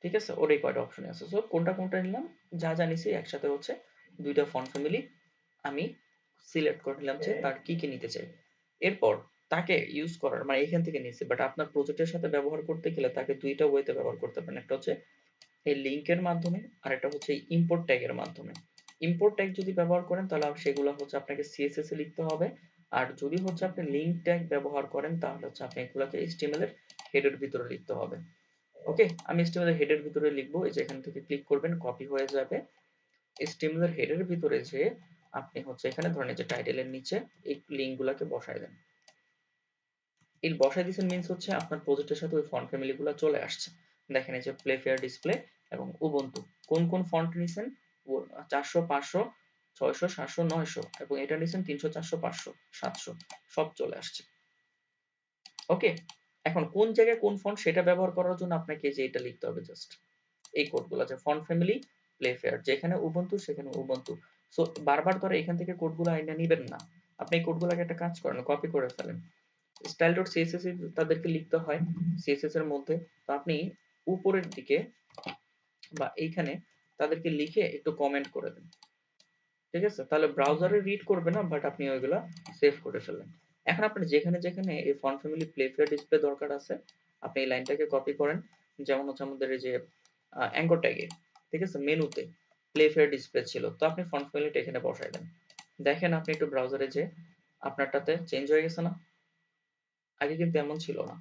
ঠিক আছে, ওর এই কয়টা অপশন আছে। সো কোনটা কোনটা নিলাম, যা জানিছি একসাথে হচ্ছে দুইটা ফন্ট ফ্যামিলি আমি সিলেক্ট করে নিলাম যে তার কি কি নিতে চাই। এরপর তাকে ইউজ করার, মানে এখান থেকে নিচ্ছি, বাট আপনার প্রজেক্টের সাথে ব্যবহার করতে গেলে তাকে দুইটা ওয়েতে ব্যবহার করতে পারেন। একটা হচ্ছে এই লিঙ্কের মাধ্যমে, আর একটা হচ্ছে ইম্পোর্ট ট্যাগের মাধ্যমে। ইম্পোর্ট ট্যাগ যদি ব্যবহার করেন তাহলে সেগুলো হচ্ছে আপনাকে সিএসএস এ লিখতে হবে, আর যদি হচ্ছে আপনি লিঙ্ক ট্যাগ ব্যবহার করেন তাহলে হচ্ছে আপনি এগুলোকে এইচটিএমএল এর হেডের ভিতরে লিখতে হবে। ওকে, আমি এইচটিএমএল এর হেডের ভিতরে লিখবো, এই যে এখান থেকে ক্লিক করবেন, কপি হয়ে যাবে। এইচটিএমএল এর হেডের ভিতরে যে আপনি হচ্ছে এখানে ধরেন যে টাইটেলের নিচে এই লিঙ্ক গুলাকে বসায় দেন। এই বসায় দিয়েছেন মিন্স হচ্ছে আপনার প্রজেক্টের সাথে ওই ফন্ট ফ্যামিলি গুলো চলে আসছে। দেখেন এই যে প্লে ফেয়ার ডিসপ্লে এবং উবুন্টু, কোন কোন ফন্ট নিছেন, 400, 500, 600, 700, 900, এবং এটা নিছেন 300, 400, 500, 700, সব চলে আসছে। ওকে, এখন কোন জায়গায় কোন ফন্ট সেটা ব্যবহার করার জন্য আপনাকে যে এটা লিখতে হবে, জাস্ট এই কোডগুলো, যে ফন্ট ফ্যামিলি প্লে ফেয়ার, যেখানে উবুন্টু সেখানে উবুন্টু। সো বারবার ধরে এখান থেকে কোডগুলো আইনা নিবেন না, আপনি এই কোডগুলোকে একটা কাজ করেন, কপি করে ফেলেন। স্টাইল ডট সিএসএস তাদেরকে লিখতে হয় সিএসএস এর মধ্যে। তো আপনি উপরের দিকে বা এইখানে তাদেরকে লিখে একটু কমেন্ট করে দেন। ঠিক আছে, তাহলে ব্রাউজারে রিড করবে না, বাট আপনি ওইগুলা সেভ করে ফেলেন। এখন আপনি যেখানে যেখানে এই font family play fair display দরকার আছে, আপনি এই লাইনটাকে কপি করেন। যেমন হচ্ছে আমাদের এই যে অ্যাঙ্কর ট্যাগে, ঠিক আছে, মেনুতে প্লে ফেয়ার ডিসপ্লে ছিল, তো আপনি ফন্ট ফ্যামিলিটা এখানে বসাই দেন। দেখেন আপনি একটু ব্রাউজারে যে আপনারটাতে চেঞ্জ হয়ে গেছে না, আগে কিন্তু এমন ছিল না।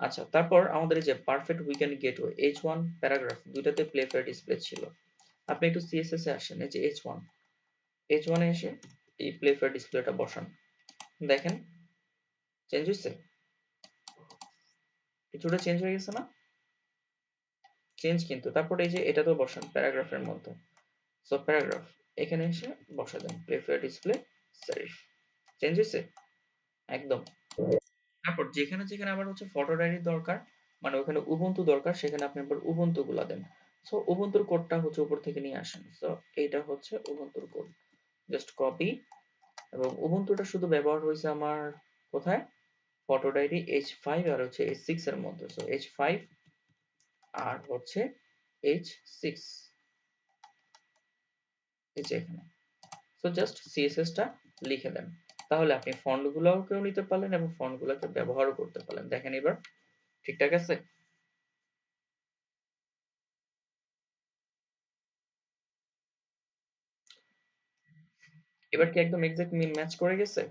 আচ্ছা, তারপর আমাদের এই যে perfect weekend gateway H1 paragraph দুইটাতে প্লে ফেয়ার ডিসপ্লে ছিল। আপনি একটু সিএসএস এ আসেন, এই যে H1 এ এসে এই প্লে ফেয়ার ডিসপ্লেটা বসান। দেখেন চেঞ্জ হইছে, কিছুটা চেঞ্জ হয়ে গেছে না, চেঞ্জ কিন্তু। তারপর এই যে এটাতেও বসান প্যারাগ্রাফের মধ্যে। সো প্যারাগ্রাফ এখানে এসে বসা দেন Playfair Display serif, change হইছে একদম। তারপর যেখানে যেখানে আবার হচ্ছে ফটো ডায়েরি দরকার, মানে ওখানে উবুন্টু দরকার, সেখানে আপনি আবার উবুন্টু গুলা দেন। সো উবুন্তুর কোডটা হচ্ছে উপর থেকে নিয়ে আসেন। সো এইটা হচ্ছে উবুন্তুর কোড, জাস্ট কপি। এবং উবুন্তুটা শুধু ব্যবহার হয়েছে আমার কোথায়, ফটো ডায়েরি H5 আর হচ্ছে H6 এর মধ্যে। সো H5 আর হচ্ছে H6, এই যে এখানে। সো জাস্ট সিএসএস টা লিখে দেন, তাহলে আপনি ফন্ট গুলাকেও নিতে পারলেন এবং ফন্ট গুলাকে ব্যবহারও করতে পারলেন। দেখেন এবার ঠিকঠাক আছে। এবার কি একদম এক্সাক্ট ম্যাচ করে গেছে?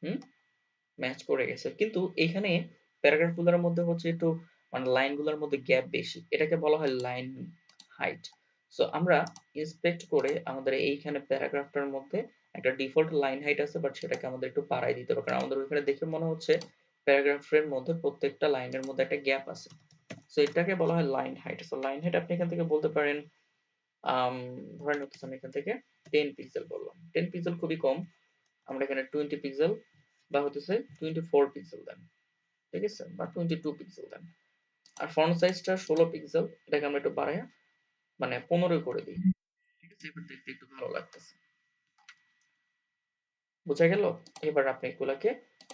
হুম, ম্যাচ করে গেছে, কিন্তু এখানে প্যারাগ্রাফ গুলোর মধ্যে হচ্ছে একটু, মানে লাইন গুলোর মধ্যে গ্যাপ বেশি, এটাকে বলা হয় লাইন হাইট। সো আমরা ইন্সপেক্ট করে আমাদের এইখানে প্যারাগ্রাফটার মধ্যে একটা ডিফল্ট লাইন হাইট আছে, বাট সেটাকে আমাদের একটু বাড়াই দিতে হবে, কারণ আমাদের ওইখানে দেখে মনে হচ্ছে প্যারাগ্রাফের মধ্যে প্রত্যেকটা লাইনের মধ্যে একটা গ্যাপ আছে। সো এটাকে বলা হয় line height. So line height আপনি এখান থেকে বলতে পারেন ধরেন হচ্ছে আমি এখান থেকে 10 পিক্সেল বললাম। 10 পিক্সেল খুবই কম, আমরা এখানে 20 পিক্সেল বা হতেছে 24 পিক্সেল দেন, ঠিক আছে, বা 22 পিক্সেল দেন। আর ফন্ট সাইজটা 16 পিক্সেল, এটাকে আমরা একটু বাড়ায় মানে 15 করে দিই, ঠিক আছে, এবার দেখতে একটু ভালো লাগতেছে। বোঝা গেল? এবার আপনি এগুলাকে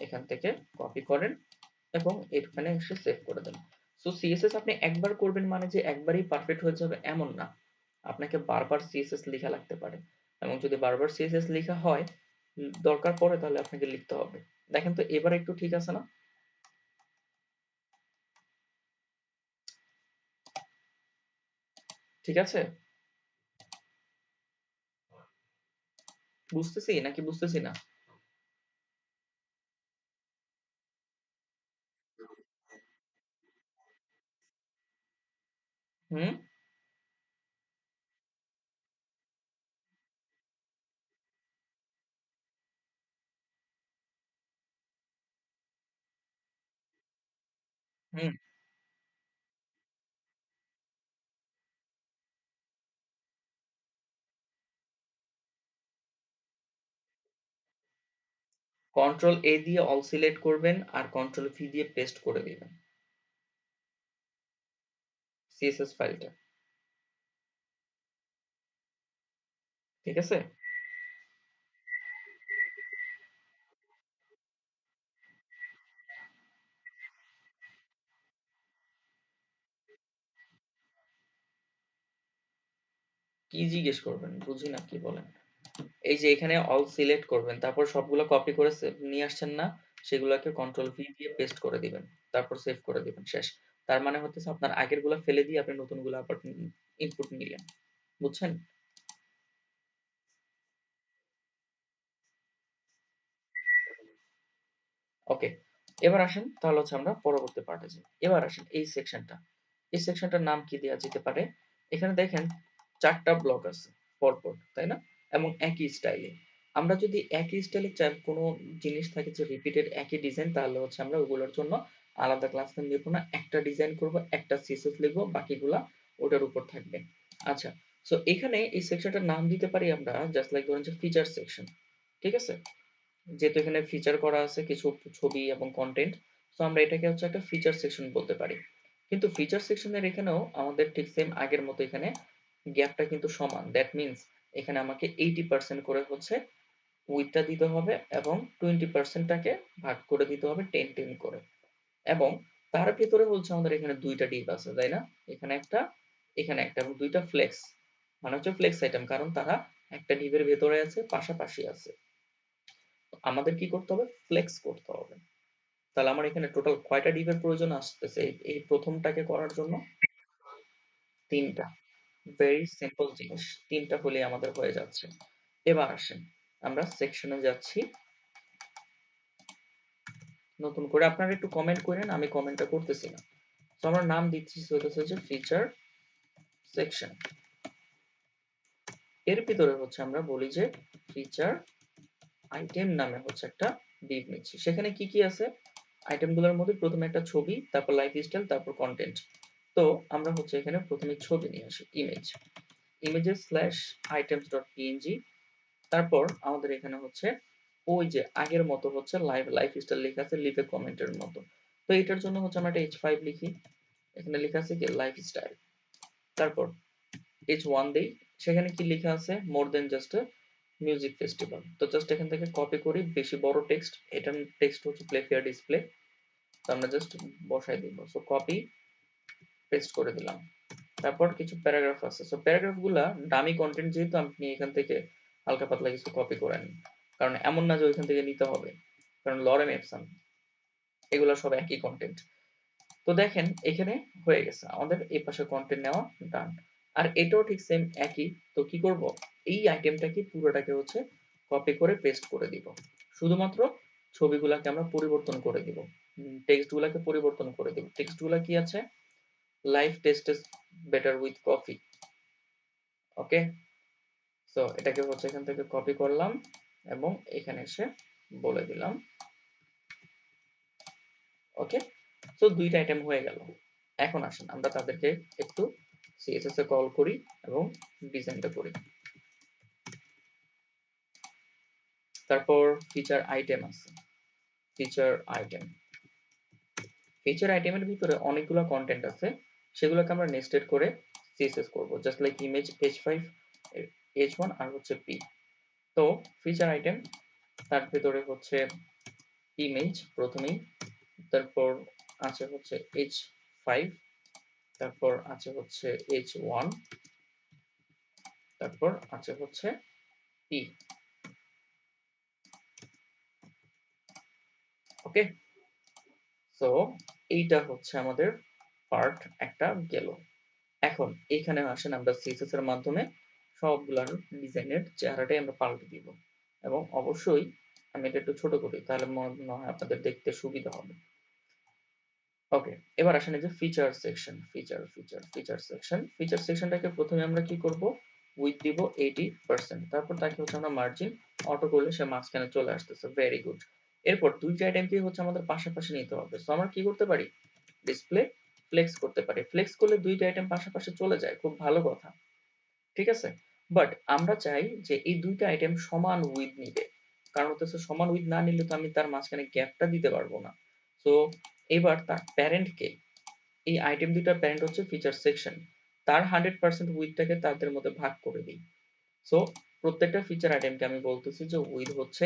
এখান থেকে কপি করেন এবং এখানে এসে সেভ করে দেন। সো সিএসএস আপনি একবার করবেন মানে যে একবারই পারফেক্ট হয়ে যাবে এমন না, আপনাকে বারবার সিএসএস লেখা লাগতে পারে, এবং যদি বারবার সিএসএস লেখা হয় দরকার পড়ে তাহলে আপনাকে লিখতে হবে। দেখেন তো এবার একটু ঠিক আছে না? ঠিক আছে? বুঝতেছি নাকি বুঝতেছি না? হুম হুম কন্ট্রোল এ দিয়ে অল সিলেক্ট করবেন আর কন্ট্রোল ভি দিয়ে পেস্ট করে দিবেন সিএসএস ফাইলটা, ঠিক আছে? কি জিজ্ঞেস করবেন বুঝি না কি বলেন। এই যে এখানে অল সিলেক্ট করবেন, তারপর সবগুলো কপি করে নিয়ে আসছেন না, সেগুলোকে কন্ট্রোল ভি দিয়ে পেস্ট করে দিবেন, তারপর সেভ করে দিবেন, শেষ। তার মানে হচ্ছে আপনার আগের গুলা ফেলে দিয়ে আপনি নতুন গুলা আবার ইনপুট নিলেন, বুঝছেন? ওকে, এবার আসেন তাহলে হচ্ছে আমরা পরবর্তী পার্টে যাই। এবার আসেন এই সেকশনটা, এই সেকশনটার নাম কি দেওয়া যেতে পারে? এখানে দেখেন 4টা ব্লক আছে পরপর, তাই না? এবং একই স্টাইলে। আমরা যদি একই স্টাইলে চাই কোনো জিনিস থাকে যে রিপিটেড একই ডিজাইন, তাহলে হচ্ছে আমরা ওগুলোর জন্য আলাদা ক্লাস নেম লিখবো না, একটা ডিজাইন করব, একটা সিএসএস লিখবো, বাকিগুলা ওটার উপর থাকবে। আচ্ছা, সো এখানে এই সেকশনটার নাম দিতে পারি আমরা জাস্ট লাইক ধরেন যে ফিচার সেকশন, ঠিক আছে? যেহেতু এখানে ফিচার করা আছে কিছু ছবি এবং কন্টেন্ট, সো আমরা এটাকে হচ্ছে একটা ফিচার সেকশন বলতে পারি। কিন্তু ফিচার সেকশনের এখানেও আমাদের ঠিক সেম আগের মতো এখানে গ্যাপটা কিন্তু সমান, দ্যাট মিনস এখানে আমাকে 80% করে হচ্ছে উইডথটা দিতে হবে এবং 20%টাকে ভাগ করে দিতে হবে 10 10 করে। এবং তার ভিতরে হচ্ছে আমাদের এখানে দুইটা ডিপ আছে, তাই না? এখানে একটা, এখানে একটা, এবং দুইটা ফ্লেক্স, মানে হচ্ছে ফ্লেক্স আইটেম, কারণ তারা একটা ডিপের ভেতরে আছে, পাশাপাশি আছে। আমাদের কি করতে হবে? ফ্লেক্স করতে হবে। তাহলে আমার এখানে টোটাল কয়টা ডিভের প্রয়োজন আসতেছে এই প্রথমটাকে করার জন্য? 3টা। ভেরি সিম্পল জিনিস, 3টা হলে আমাদের হয়ে যাচ্ছে। এবার আসেন আমরা সেকশনে যাচ্ছি, নতুন করে আপনারা একটু কমেন্ট করেন, আমি কমেন্টটা করতেছি না। তো আমরা নাম দিচ্ছি হচ্ছে যে ফিচার সেকশন। এর ভিতরে হচ্ছে আমরা বলি যে ফিচার আইটেম নামে হচ্ছে একটা ডিভ নিচ্ছি। সেখানে কি কি আছে? আইটেমগুলোর মধ্যে প্রথমে একটা ছবি, তারপর লাইফস্টাইল, তারপর কন্টেন্ট। তো আমরা হচ্ছে এখানে প্রথমে ছবি নিয়ে আসি, image, images slash items dot PNG. তারপর আমাদের এখানে হচ্ছে ওই যে আগের মতো হচ্ছে লাইফস্টাইল লেখা আছে লিভ এ কমেন্টের মতো। তো এটার জন্য হচ্ছে আমরা একটা H5 লিখি, এখানে লেখা আছে কি লাইফস্টাইল। তারপর H1 দেই, সেখানে কি লেখা আছে? মোর দেন জাস্ট আ মিউজিক ফেস্টিভ্যাল। তো জাস্ট এখান থেকে কপি করি, বেশি বড় টেক্সট, এটার টেক্সট হচ্ছে প্লে ফেয়ার ডিসপ্লে, তো আমরা জাস্ট বসাই দিব। সো কপি পেস্ট করে দিলাম। তারপর কিছু প্যারাগ্রাফ আছে, সো প্যারাগ্রাফ গুলা দামি কন্টেন্ট, যেহেতু আপনি এখান থেকে হালকা পাতলা কিছু কপি করে নিন, কারণ এমন না যে ওইখান থেকে নিতে হবে, কারণ লরেম এপসন এগুলো সব একই কন্টেন্ট। তো দেখেন এখানে হয়ে গেছে আমাদের এই পাশে কন্টেন্ট নেওয়া ডান। আর এটাও ঠিক সেম একই। তো কি করব? এই আইটেমটাকে পুরোটাকে হচ্ছে কপি করে পেস্ট করে দিব, শুধুমাত্র ছবিগুলাকে আমরা পরিবর্তন করে দিব, টেক্সট গুলাকে পরিবর্তন করে দিব। টেক্সট গুলা কি আছে? Life test is better with coffee. Okay, so এটাকে হচ্ছে এখান থেকে কপি করলাম এবং এখানে এসে বলে দিলাম ওকে, সো দুইটা আইটেম হয়ে গেল। এখন আসেন আমরা তাদেরকে একটু সিএসএস এ কল করি এবং ডিজাইনটা করি। তারপর ফিচার আইটেম আছে, ফিচার আইটেম, ফিচার আইটেমের ভিতরে অনেকগুলো কন্টেন্ট আছে, সেগুলোকে আমরা নেস্টেড করে সিএসএস করব, just like image h5 h1 আর হচ্ছে p। তো ফিচার আইটেম, তার ভিতরে হচ্ছে ইমেজ প্রথমেই, তারপর আছে হচ্ছে h5, তারপর আছে হচ্ছে h1, তারপর আছে হচ্ছে p। ওকে, সো এইটা হচ্ছে আমাদের পার্ট একটা গেল। এখন এখানে আসেন আমরা সিএসএস এর মাধ্যমে সবগুলার ডিজাইনের চেহারাটাই আমরা পাল্টে দিব, এবং অবশ্যই আমি এটা একটু ছোট করি, তাহলে মনে হয় আপনাদের দেখতে সুবিধা হবে। ওকে, এবার আসেন এই যে feature section, feature section, feature সেকশনটাকে প্রথমে আমরা কি করব, উইথ দিব 80%, তারপর তাকে হচ্ছে আমরা মার্জিন অটো করলে সে মাঝখানে চলে আসতেছে, ভেরি গুড। এরপর দুইটা আইটেমকে হচ্ছে আমাদের পাশাপাশি নিতে হবে, সো আমরা কি করতে পারি, ডিসপ্লে ফ্লেক্স করতে পারি, ফ্লেক্স করলে দুইটা আইটেম পাশাপাশি চলে যায়, খুব ভালো কথা, ঠিক আছে। বাট আমরা চাই যে এই দুইটা আইটেম সমান উইথ নিবে, কারণ হচ্ছে সমান উইথ না নিলে তো আমি তার মাঝখানে গ্যাপটা দিতে পারবো না। সো এবার তার প্যারেন্টকে, এই আইটেম দুইটার প্যারেন্ট হচ্ছে ফিচার সেকশন, তার 100% উইথটাকে তাদের মধ্যে ভাগ করে দিই। সো প্রত্যেকটা ফিচার আইটেমকে আমি বলতেছি যে উইথ হচ্ছে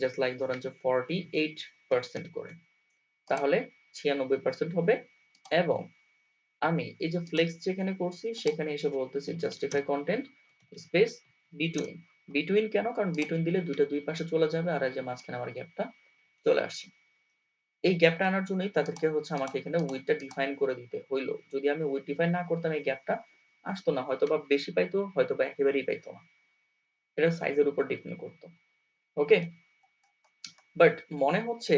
জাস্ট লাইক ধরেন যে 48% করে, তাহলে 96% হবে। এবং আমি এই যে ফ্লেক্স যেখানে করছি সেখানে এসে বলতেছি justify content space between, between কেন, কারণ বিটুইন দিলে দুইটা দুই পাশে চলে যাবে, আর এই যে মাঝখানে আমার গ্যাপটা চলে আসছে, এই গ্যাপটা আনার জন্যই তাদেরকে হচ্ছে আমাকে এখানে উইথটা ডিফাইন করে দিতে হইলো, যদি আমি উইথ ডিফাইন না করতাম এই গ্যাপটা আসতো না, হয়তো বা বেশি পাইতো, হয়তো বা একেবারেই পাইতো না, এটা সাইজের উপর ডিপেন্ড করতো। ওকে, বাট মনে হচ্ছে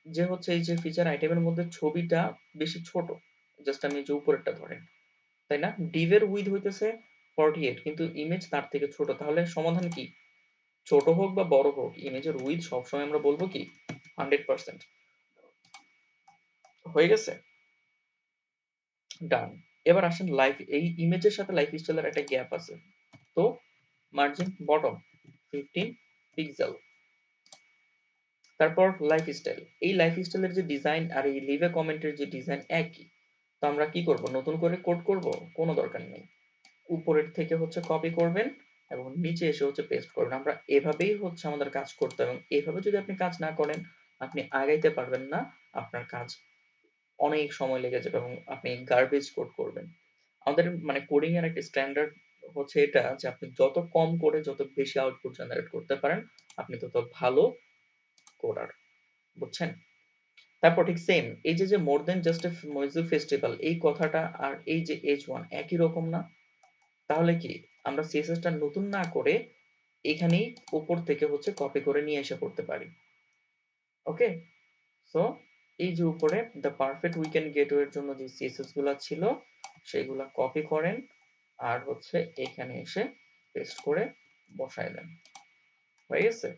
যে হচ্ছে এই যে ফিচার আইটেমের মধ্যে ছবিটা বেশি ছোট, জাস্ট আমি যে উপরেরটা ধরেন, তাই না, ডিভের উইথ হইতেছে 48, কিন্তু ইমেজ তার থেকে ছোট, তাহলে সমাধান কি, ছোট হোক বা বড় হোক ইমেজের উইথ সবসময় আমরা বলবো কি 100%। হয়ে গেছে, ডান। এবার আসেন লাইফ, এই ইমেজের সাথে লাইফ স্টাইলের একটা গ্যাপ আছে, তো মার্জিন বটম 15 পিক্সেল, তারপর লাইফ স্টাইল, এই লাইফ স্টাইলের যে ডিজাইন আর এই লিভ এ কমেন্টের যে ডিজাইন একই, তো আমরা কি করব, নতুন করে কোড করব, কোনো দরকার নেই, উপরের থেকে হচ্ছে কপি করবেন এবং নিচে এসে হচ্ছে পেস্ট করবেন, আমরা এভাবেই হচ্ছে আমাদের কাজ করতে, এবং এভাবে যদি আপনি কাজ না করেন আপনি আগাইতে পারবেন না, আপনার কাজ অনেক সময় লেগে যাবে এবং আপনি গার্বেজ কোড করবেন। আমাদের মানে কোডিং এর একটা স্ট্যান্ডার্ড হচ্ছে এটা যে আপনি যত কম করে যত বেশি আউটপুট জেনারেট করতে পারেন আপনি তত ভালো কোডার, বুঝছেন। তারপর ঠিক সেম এই যে যে মোর দেন জাস্ট এ মিউজিক ফেস্টিভ্যাল, এই কথাটা আর এই যে H1 একই রকম না, তাহলে কি আমরা সিএসএস টা নতুন না করে এখানেই উপর থেকে হচ্ছে কপি করে নিয়ে এসে করতে পারি। ওকে, সো এই যে উপরে দ্য পারফেক্ট উইকেন্ড গেটওয়ের জন্য যে সিএসএস গুলা ছিল সেগুলা কপি করেন আর হচ্ছে এখানে এসে পেস্ট করে বসায় দেন, হয়ে গেছে।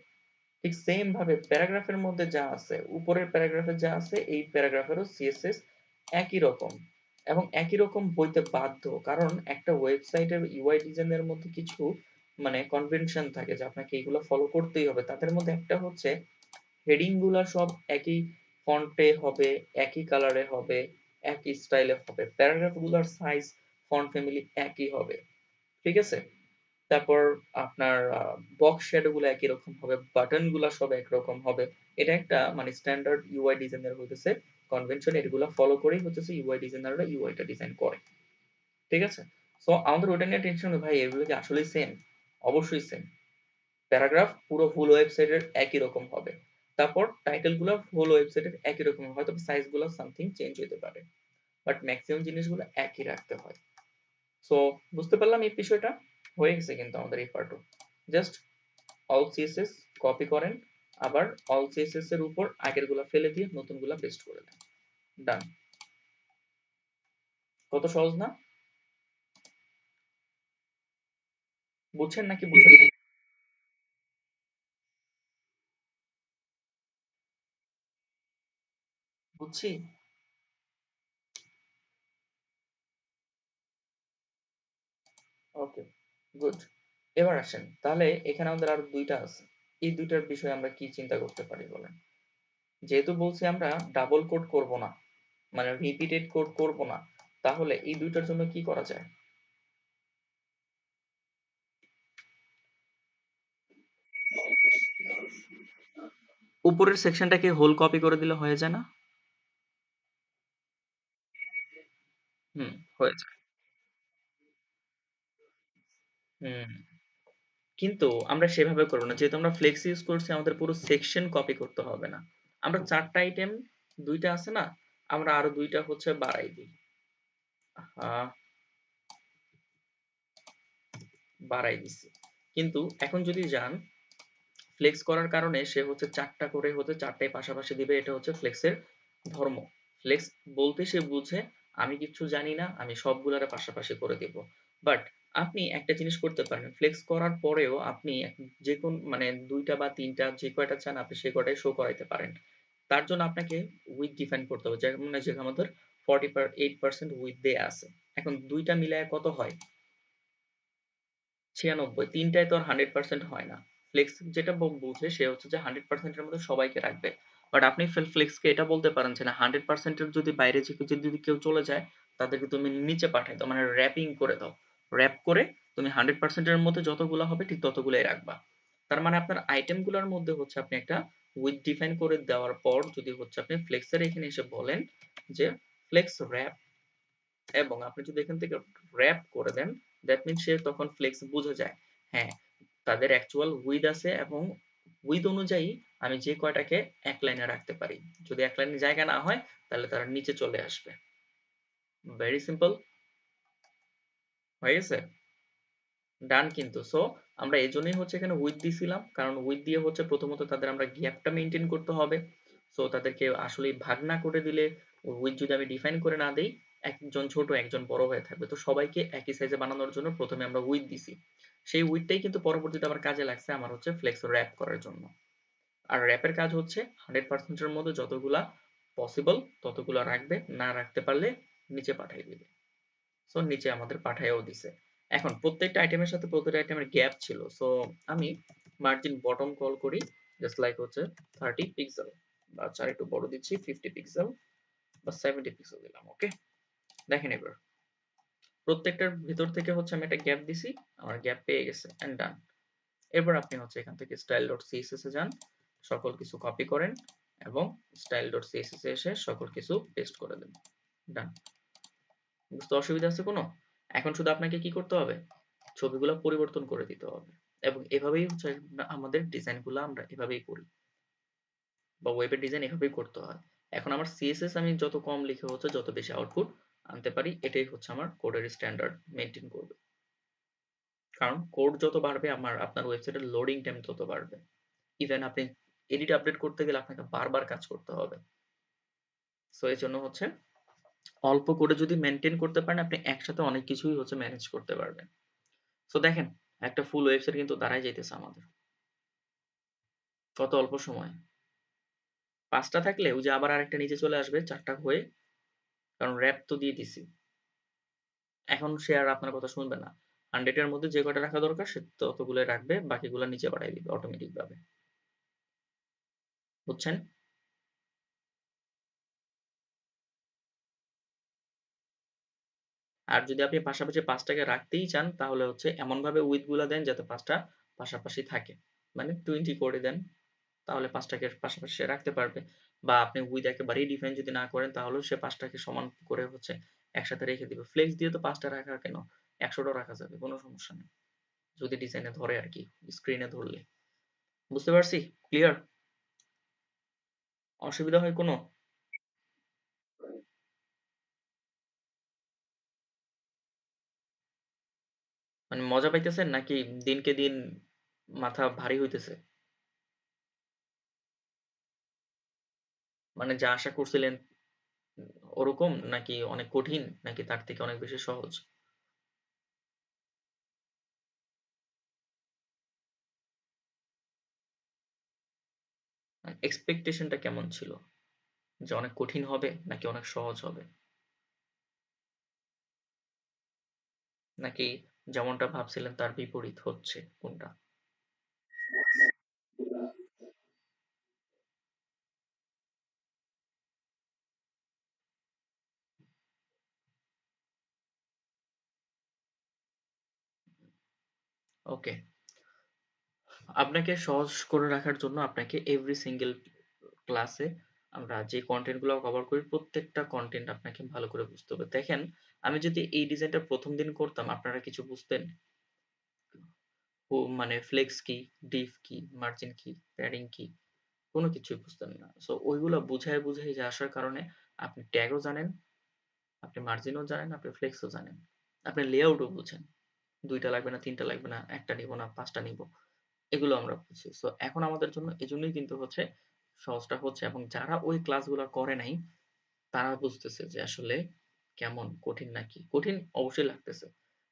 ঠিক সেম ভাবে প্যারাগ্রাফের মধ্যে যা আছে, উপরের প্যারাগ্রাফে যা আছে এই প্যারাগ্রাফেরও সিএসএস একই রকম, এবং একই রকম বইতে বাধ্য, কারণ একটা ওয়েবসাইটের ইউআই ডিজাইনের মধ্যে কিছু মানে কনভেনশন থাকে যে আপনাকে এগুলো ফলো করতেই হবে, তাদের মধ্যে একটা হচ্ছে হেডিং গুলা সব একই ফন্টে হবে, একই কালারে হবে, একই স্টাইলে হবে, প্যারাগ্রাফ গুলার সাইজ ফন্ট ফ্যামিলি একই হবে, ঠিক আছে। তারপর আপনার বক্স শ্যাডো গুলো একই রকম হবে, বাটন গুলা সব একরকম হবে, এটা একটা মানে স্ট্যান্ডার্ড ইউআই ডিজাইনার হইতেছে কনভেনশন, এগুলো ফলো করেই হচ্ছে ইউআই ডিজাইনাররা ইউআইটা ডিজাইন করে, ঠিক আছে। সো আমাদের ওটা নিয়ে টেনশন নেই ভাই, এগুলো কি আসলেই সেম, অবশ্যই সেম, প্যারাগ্রাফ পুরো ফুল ওয়েবসাইটের একই রকম হবে, তারপর টাইটেল গুলো ফুল ওয়েবসাইটের একই রকম হবে, হয়তো সাইজ গুলো সামথিং চেঞ্জ হতে পারে, বাট ম্যাক্সিমাম জিনিসগুলো একই রাখতে হয়। সো বুঝতে পারলাম এই বিষয়টা, হয়ে গেছে কিন্তু আমাদের এই পার্টও, জাস্ট অল সিএসএস কপি করেন, আবার অল সিএসএস এর উপর আগের গুলা ফেলে দিয়ে নতুন গুলা পেস্ট করে দেন, ডান। কত সহজ না, বুঝছেন নাকি বুঝেন নাই? বুঝছি। ওকে, গুড। এবার আসেন তাহলে, এখানে আমাদের আরো দুইটা আছে। এই দুইটার বিষয়ে আমরা কি চিন্তা করতে পারি বলেন? যেহেতু বলছি আমরা ডাবল কোড করব না, মানে রিপিটেড কোড করব না, তাহলে এই দুইটার জন্য কি করা যায়? উপরের সেকশনটাকে হোল কপি করে দিলে হয়ে যায় না? হুম, হয়ে যায়। হুম, কিন্তু আমরা সেভাবে করবো না, যেহেতু আমরা ফ্লেক্স ইউজ করছি, আমাদের পুরো সেকশন কপি করতে হবে না। আমরা চারটা আইটেম, দুইটা আছে না, আমরা আরো দুইটা হচ্ছে বাড়াই দিই। আহ, বাড়াই দিছি। কিন্তু এখন যদি যান, ফ্লেক্স করার কারণে সে হচ্ছে চারটা করে হচ্ছে চারটায় পাশাপাশি দিবে, এটা হচ্ছে ফ্লেক্সের ধর্ম। ফ্লেক্স বলতে সে বুঝে আমি কিচ্ছু জানি না, আমি সবগুলারে পাশাপাশি করে দিব। বাট আপনি একটা জিনিস করতে পারেন, ফ্লেক্স করার পরেও আপনি যে কোন মানে দুইটা বা তিনটা যে কয়টা চান আপনি সে কয়টাই শো করাইতে পারেন। তার জন্য আপনাকে উইথ ডিফাইন করতে হবে, যেমন যেখানে আমাদের 48% উইথ দেয়া আছে। এখন দুইটা মিলায় কত হয়? 96। তিনটায় তো আর 100% হয় না। ফ্লেক্স যেটা বুঝে সে হচ্ছে যে 100% এর মধ্যে সবাইকে রাখবে। বাট আপনি ফ্লেক্সকে এটা বলতে পারেন যে না, 100% এর যদি বাইরে যদি কেউ চলে যায়, তাদেরকে তুমি নিচে পাঠাই দাও, মানে র্যাপিং করে দাও। র্যাপ করে তুমি 100% এর মধ্যে যতগুলো হবে ঠিক ততগুলোই রাখবা। তার মানে আপনার আইটেম গুলোর মধ্যে হচ্ছে আপনি একটা উইথ ডিফাইন করে দেওয়ার পর যদি হচ্ছে আপনি ফ্লেক্সের এখানে এসে বলেন যে ফ্লেক্স র্যাপ, এবং আপনি যদি এখান থেকে র‍্যাপ করে দেন, দ্যাট মিন্স সে তখন ফ্লেক্স বুঝে যায়, হ্যাঁ তাদের অ্যাকচুয়াল উইথ আছে, এবং উইথ অনুযায়ী আমি যে কয়টাকে এক লাইনে রাখতে পারি। যদি এক লাইনে জায়গা না হয়, তাহলে তারা নিচে চলে আসবে। ভেরি সিম্পল, হয়ে গেছে। ডান। কিন্তু সো আমরা এই জন্যই হচ্ছে এখানে উইথ দিছিলাম, কারণ উইথ দিয়ে হচ্ছে প্রথমত তাদের আমরা গ্যাপটা মেনটেন করতে হবে। সো তাদেরকে আসলে ভাগ না করে দিলে, উইথ যদি আমি ডিফাইন করে না দেই, একজন ছোট একজন বড় হয়ে থাকবে, তো সবাইকে একই সাইজে বানানোর জন্য প্রথমে আমরা উইথ দিছি। সেই উইথটাই কিন্তু পরবর্তীতে আবার কাজে লাগছে আমার হচ্ছে ফ্লেক্স র‍্যাপ করার জন্য। আর র‍্যাপের কাজ হচ্ছে 100% এর মধ্যে যতগুলা পসিবল ততগুলা রাখবে, না রাখতে পারলে নিচে পাঠিয়ে দিবে। সো নিচে আমাদের পাঠায়ও দিছে। এখন প্রত্যেকটা আইটেমের সাথে প্রত্যেকটা আইটেমের গ্যাপ ছিল, সো আমি মার্জিন বটম কল করি, জাস্ট লাইক হচ্ছে 30 পিক্সেল, বা চার একটু বড় দিচ্ছি 50 পিক্সেল বা 70 পিক্সেল দিলাম। ওকে, দেখেন এবার প্রত্যেকটার ভিতর থেকে হচ্ছে আমি একটা গ্যাপ দিছি, আমার গ্যাপ পেয়ে গেছে, এন্ড ডান। এরপর আপনি হচ্ছে এখান থেকে স্টাইল ডট সিএসএস এ যান, সকল কিছু কপি করেন এবং স্টাইল ডট সিএসএস এ এসে সকল কিছু পেস্ট করে দেন। ডান। বুঝতে অসুবিধা আছে কোনো? এখন শুধু আপনাকে কি করতে হবে? ছবিগুলো পরিবর্তন করে দিতে হবে। এবং এভাবেই হচ্ছে আমাদের ডিজাইনগুলো আমরা এভাবেই করি, বা ওয়েবের ডিজাইন এভাবেই করতে হয়। এখন আমার সিএসএস আমি যত কম লিখে হচ্ছে যত বেশি আউটপুট আনতে পারি, এটাই হচ্ছে আমার কোডের স্ট্যান্ডার্ড মেনটেন করবে। কারণ কোড যত বাড়বে আমার আপনার ওয়েবসাইটের লোডিং টাইম তত বাড়বে। ইভেন আপনি এডিট আপডেট করতে গেলে আপনাকে বারবার কাজ করতে হবে। সো এই জন্য হচ্ছে অল্প কোডে যদি মেনটেন করতে পারেন, আপনি একসাথে অনেক কিছুই হচ্ছে ম্যানেজ করতে পারবেন। সো দেখেন, একটা ফুল ওয়েবসাইট কিন্তু দাঁড়ায় যাইতেছে আমাদের কত অল্প সময়। 5টা থাকলে ওই যে আবার আরেকটা নিচে চলে আসবে 4টা হয়ে, কারণ র‍্যাপ তো দিয়ে দিছি। এখন সে আর আপনার কথা শুনবে না। 100 এর মধ্যে যে কয়টা রাখা দরকার সে ততগুলো রাখবে, বাকিগুলো নিচে বাড়ায় দিবে অটোমেটিক ভাবে। বুঝছেন? আর যদি আপনি পাশাপাশি 5টাকে রাখতেই চান, তাহলে হচ্ছে এমন ভাবে উইথ গুলা দেন যাতে 5টা পাশাপাশি থাকে। মানে 20 করে দেন, তাহলে 5টাকে পাশাপাশি সে রাখতে পারবে। বা আপনি উইথ একেবারেই ডিফাইন যদি না করেন, তাহলেও সে 5টাকে সমান করে হচ্ছে একসাথে রেখে দিবে। ফ্লেক্স দিয়ে তো 5টা রাখা কেন, 100টাও রাখা যাবে, কোনো সমস্যা নেই। যদি ডিজাইনে ধরে আর কি, স্ক্রিনে ধরলে। বুঝতে পারছি? ক্লিয়ার? অসুবিধা হয় কোনো? মানে মজা পাইতেছেন নাকি দিনকে দিন মাথা ভারী হইতেছে? মানে যা আশা করছিলেন ওরকম, নাকি অনেক কঠিন, নাকি তার থেকে অনেক বেশি সহজ? এক্সপেকটেশনটা কেমন ছিল? যে অনেক কঠিন হবে নাকি অনেক সহজ হবে, নাকি যেমনটা ভাবছিলেন তার বিপরীত হচ্ছে, কোনটা? ওকে, আপনাকে সহজ করে রাখার জন্য আপনাকে এভরি সিঙ্গেল ক্লাসে আমরা যে কন্টেন্ট গুলো কভার করি প্রত্যেকটা কন্টেন্ট আপনাকে ভালো করে বুঝতে হবে। দেখেন, আমি যদি এই ডিজাইনটা প্রথম দিন করতাম আপনারা কিছু বুঝতেন? মানে ফ্লেক্স কি, ডিভ কি, মার্জিন কি, প্যাডিং কি, কোনো কিছুই বুঝতেন না। সো ওইগুলো বুঝায় বুঝাই যে আসার কারণে আপনি ট্যাগও জানেন, আপনি মার্জিনও জানেন, আপনি ফ্লেক্সও জানেন, আপনি লেআউটও বুঝেন। ২টা লাগবে না, ৩টা লাগবে না, ১টা নিব না, ৫টা নিব। এগুলো আমরা বুঝি। সো এখন আমাদের জন্য এজন্যই কিন্তু হচ্ছে সহজটা হচ্ছে, এবং যারা ওই ক্লাসগুলা করে নাই তারা বুঝতেছে যে আসলে কেমন কঠিন নাকি। কঠিন অবশ্যই লাগতেছে।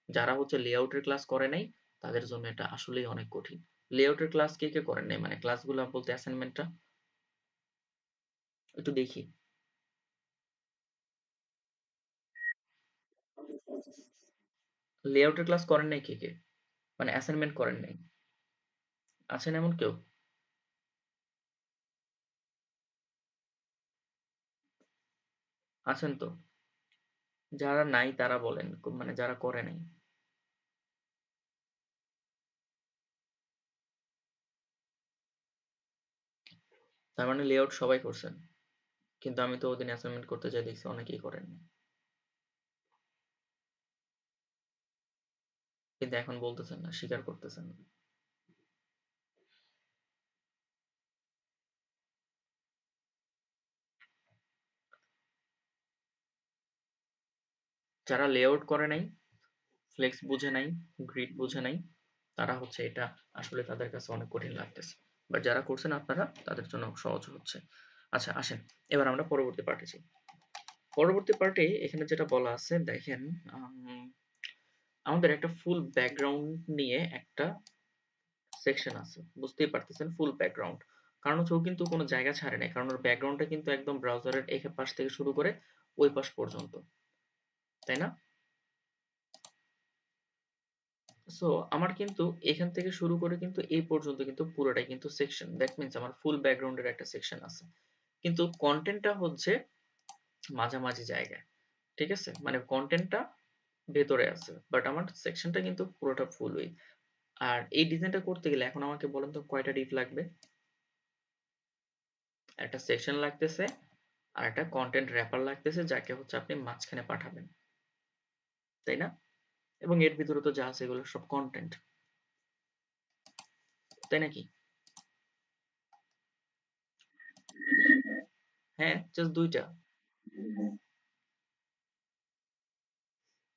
যারা হচ্ছে লেআউটের ক্লাস করে নাই তাদের জন্য এটা আসলেই অনেক কঠিন। লেআউটের ক্লাস কে, কে করেন নাই? মানে ক্লাসগুলা বলতে অ্যাসাইনমেন্টটা একটু দেখি। লেআউটের ক্লাস করেন নাই কে, কে? মানে অ্যাসাইনমেন্ট করেন নাই। আছেন এমন কেউ? আছেন তো? যারা নাই তারা বলেন, মানে যারা করে নাই। তার মানে লেআউট সবাই করছেন। কিন্তু আমি তো ওদিন অ্যাসাইনমেন্ট করতে যাই দেখছি অনেকেই করেননি। কিন্তু এখন বলতেছেন না, স্বীকার করতেছেন না। যারা লেআউট করে নাই, ফ্লেক্স বুঝে নাই, গ্রিড বুঝে নাই, তারা হচ্ছে এটা আসলে তাদের কাছে অনেক কঠিন লাগতেছে। বাট যারা করছেন আপনারা তাদের জন্য সহজ হচ্ছে। আচ্ছা আসেন, এবার আমরা পরবর্তী পার্টে যাই। পরবর্তী পার্টে এখানে যেটা বলা আছে দেখেন, আমাদের একটা ফুল ব্যাকগ্রাউন্ড নিয়ে একটা সেকশন আছে, বুঝতেই পারতেছেন ফুল ব্যাকগ্রাউন্ড। কারণ হচ্ছে ও কিন্তু কোনো জায়গা ছাড়ে নাই, কারণ ওর ব্যাকগ্রাউন্ডটা কিন্তু একদম ব্রাউজারের এক পাশ থেকে শুরু করে ওই পাশ পর্যন্ত, তাই না? সো আমার কিন্তু এখান থেকে শুরু করে কিন্তু এই পর্যন্ত কিন্তু পুরোটাই কিন্তু সেকশন, দ্যাট মিনস আমার ফুল ব্যাকগ্রাউন্ডের একটা সেকশন আছে, কিন্তু কন্টেন্টটা হচ্ছে মাঝামাঝি জায়গায়। ঠিক আছে, মানে কন্টেন্টটা ভেতরে আছে বাট আমার সেকশনটা কিন্তু পুরোটা ফুল ওই। আর এই ডিজাইনটা করতে গেলে এখন আমাকে বলেন তো কয়টা ডিভ লাগবে? একটা সেকশন লাগতেছে আর একটা কন্টেন্ট র্যাপার লাগতেছে যাকে হচ্ছে আপনি মাঝখানে পাঠাবেন, তাই না? এবং এর ভিতরে তো যা আছে এগুলো সব কন্টেন্ট, তাই নাকি? হ্যাঁ, জাস্ট দুইটা।